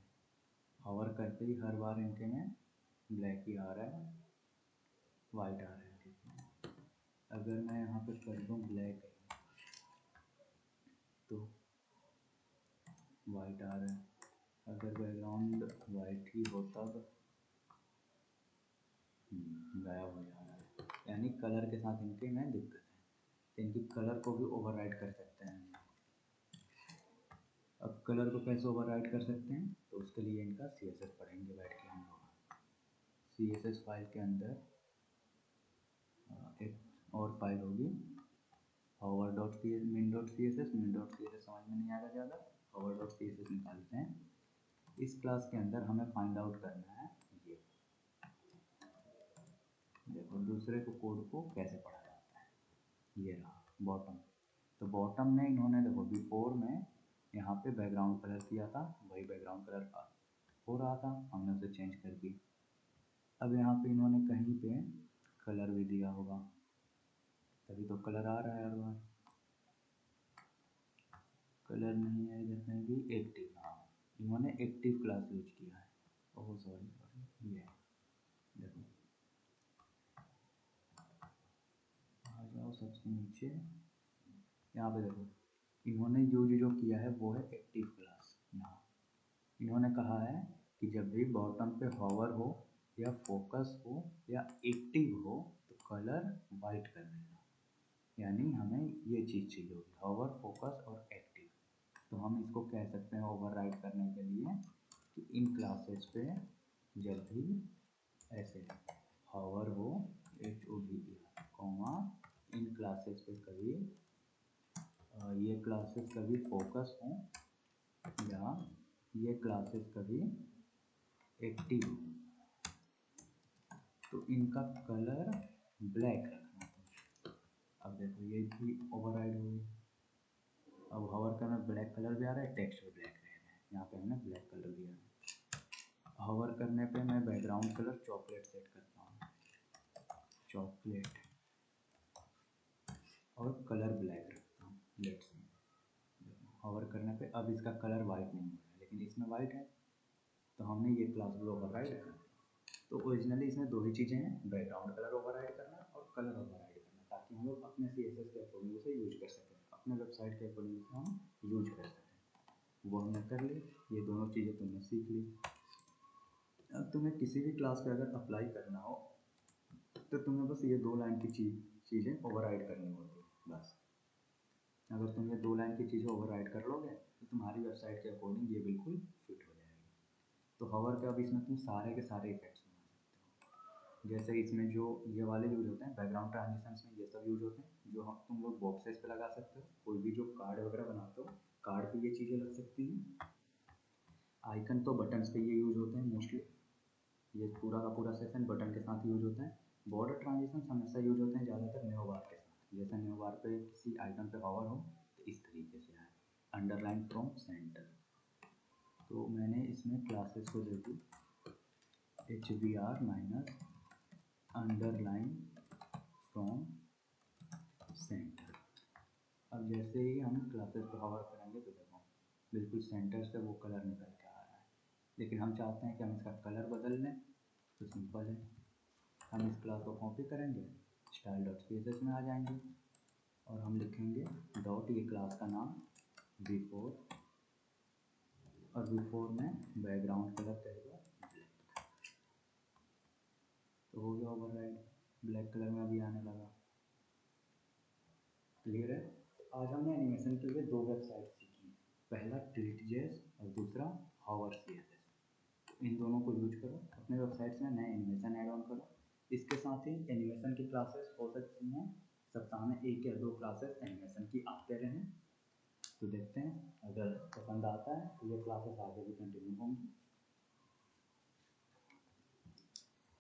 हवर करते ही हर बार इनके में ब्लैक ही आ रहा है, वाइट आ रहा है, ठीक है। अगर मैं यहाँ पे कर दूँ ब्लैक तो वाइट आ रहा है। अगर बैकग्राउंड वाइट ही हो तब गायब हो जा रहा है, यानी कलर के साथ इनके में दिक्कत है। तो इनकी कलर को भी ओवरराइड कर सकते हैं। अब कलर को कैसे ओवरराइड कर सकते हैं, तो उसके लिए इनका सी एस एस पढ़ेंगे बैठ के हम लोग। सी एस एस फाइल के अंदर एक और फाइल होगी, hover.cs min.css। min.css समझ में नहीं आएगा ज़्यादा, hover.css निकालते हैं। इस क्लास के अंदर हमें फाइंड आउट करना है ये, देखो दूसरे को कोड को कैसे पढ़ा जाता है। ये रहा बॉटम। तो बॉटम में इन्होंने देखो बिफोर में यहाँ पे बैकग्राउंड कलर किया था, वही बैकग्राउंड कलर हो रहा था, हमने उसे चेंज कर दी। अब यहाँ पे इन्होंने कहीं पे कलर भी दिया होगा, तभी तो कलर आ रहा है हर बार। कलर नहीं है इधर कहीं भी, एक्टिव, हाँ इन्होंने एक्टिव क्लास यूज किया है। ओह सॉरी ये देखो, आ जाओ सबसे नीचे, यहाँ पे देखो इन्होंने यूज जो किया है वो है एक्टिव क्लास। यहाँ इन्होंने कहा है कि जब भी बॉटम पे हॉवर हो या फोकस हो या एक्टिव हो तो कलर वाइट कर देना, यानी हमें ये चीज़ चाहिए होगी, हॉवर, फोकस और एक्टिव। तो हम इसको कह सकते हैं ओवरराइड करने के लिए कि इन क्लासेस पे जब भी ऐसे हॉवर हो HOVER कॉमा, इन क्लासेस पे कभी ये क्लासेस कभी फोकस हो या ये क्लासेस कभी एक्टिव हो तो इनका कलर ब्लैक रखना है। अब देखो ये भी ओवरराइड हो गई। अब हॉवर करना ब्लैक कलर भी आ रहा है, टेक्स्ट भी ब्लैक रह रहा है, यहाँ पे हमने ब्लैक कलर दिया है। हॉवर करने पे मैं बैकग्राउंड कलर चॉकलेट सेट करता हूँ, चॉकलेट, और कलर ब्लैक रखता हूँ। लेट्स सी हॉवर करने पे अब इसका कलर वाइट नहीं हो रहा है, लेकिन इसमें वाइट है, तो हमने ये क्लास भी ओवरराइड कर। तो ओरिजिनली इसमें दो ही चीज़ें हैं, बैकग्राउंड कलर ओवरराइड करना और कलर ओवरराइड करना, ताकि हम लोग अपने CSS के अकॉर्डिंग उसे यूज कर सकें, अपने वेबसाइट के अकॉर्डिंग उसे हम यूज कर सकें। वो हमने कर ली, ये दोनों चीज़ें तुमने सीख ली। अब तुम्हें किसी भी क्लास पे अगर अप्लाई करना हो तो तुम्हें बस ये 2 लाइन की चीज़ें ओवरराइड करनी होती है बस। अगर तुम ये 2 लाइन की चीज़ें ओवरराइड कर लोगे तो तुम्हारी वेबसाइट के अकॉर्डिंग ये बिल्कुल फिट हो जाएगी। तो हॉवर के अब इसमें तुम सारे के सारे इफेक्ट्स बना सकते हो। जैसे इसमें जो ये वाले यूज होते हैं बैकग्राउंड ट्रांजिशंस में, ये सब यूज होते हैं जो हम तुम लोग बॉक्सेस पे लगा सकते हो। कोई भी जो कार्ड वगैरह बनाते हो, कार्ड पे ये चीज़ें लग सकती हैं। आइकन तो बटन्स पे ये यूज होते हैं मोस्टली, ये पूरा का पूरा सेक्शन बटन के साथ यूज होता है। बॉर्डर ट्रांजिशन हमेशा यूज होते हैं ज़्यादातर न्यू बार के साथ। जैसे न्यू बार पे किसी आइकन पे हॉवर हो तो इस तरीके से है, अंडरलाइन फ्रॉम सेंटर। तो मैंने इसमें क्लासेस को दे दी HBR minus underline from centre. अब जैसे ही हम क्लासेस पे हॉवर करेंगे तो देखो बिल्कुल सेंटर से वो कलर निकल के आ रहा है। लेकिन हम चाहते हैं कि हम इसका कलर बदल लें, तो सिंपल है, हम इस क्लास को कॉपी करेंगे, style.css में आ जाएंगे और हम लिखेंगे डॉट, ये क्लास का नाम बिफोर, और बिफोर में बैकग्राउंड कलर करेगा ब्लैक। तो हो गया ओवरराइड, ब्लैक कलर में अभी आने लगा। क्लियर है? तो आज हमने एनिमेशन के लिए 2 वेबसाइट सीखी, पहला tilt.js और दूसरा hover CSS। इन दोनों को यूज करो अपने वेबसाइट्स में, नए एनिमेशन ऐड ऑन करो। इसके साथ ही एनिमेशन की क्लासेस हो सकती हैं, सप्ताह में 1 या 2 क्लासेस एनिमेशन की आते रहें। तो देखते हैं, अगर पसंद आता है तो ये क्लासेस आगे भी कंटिन्यू होंगी।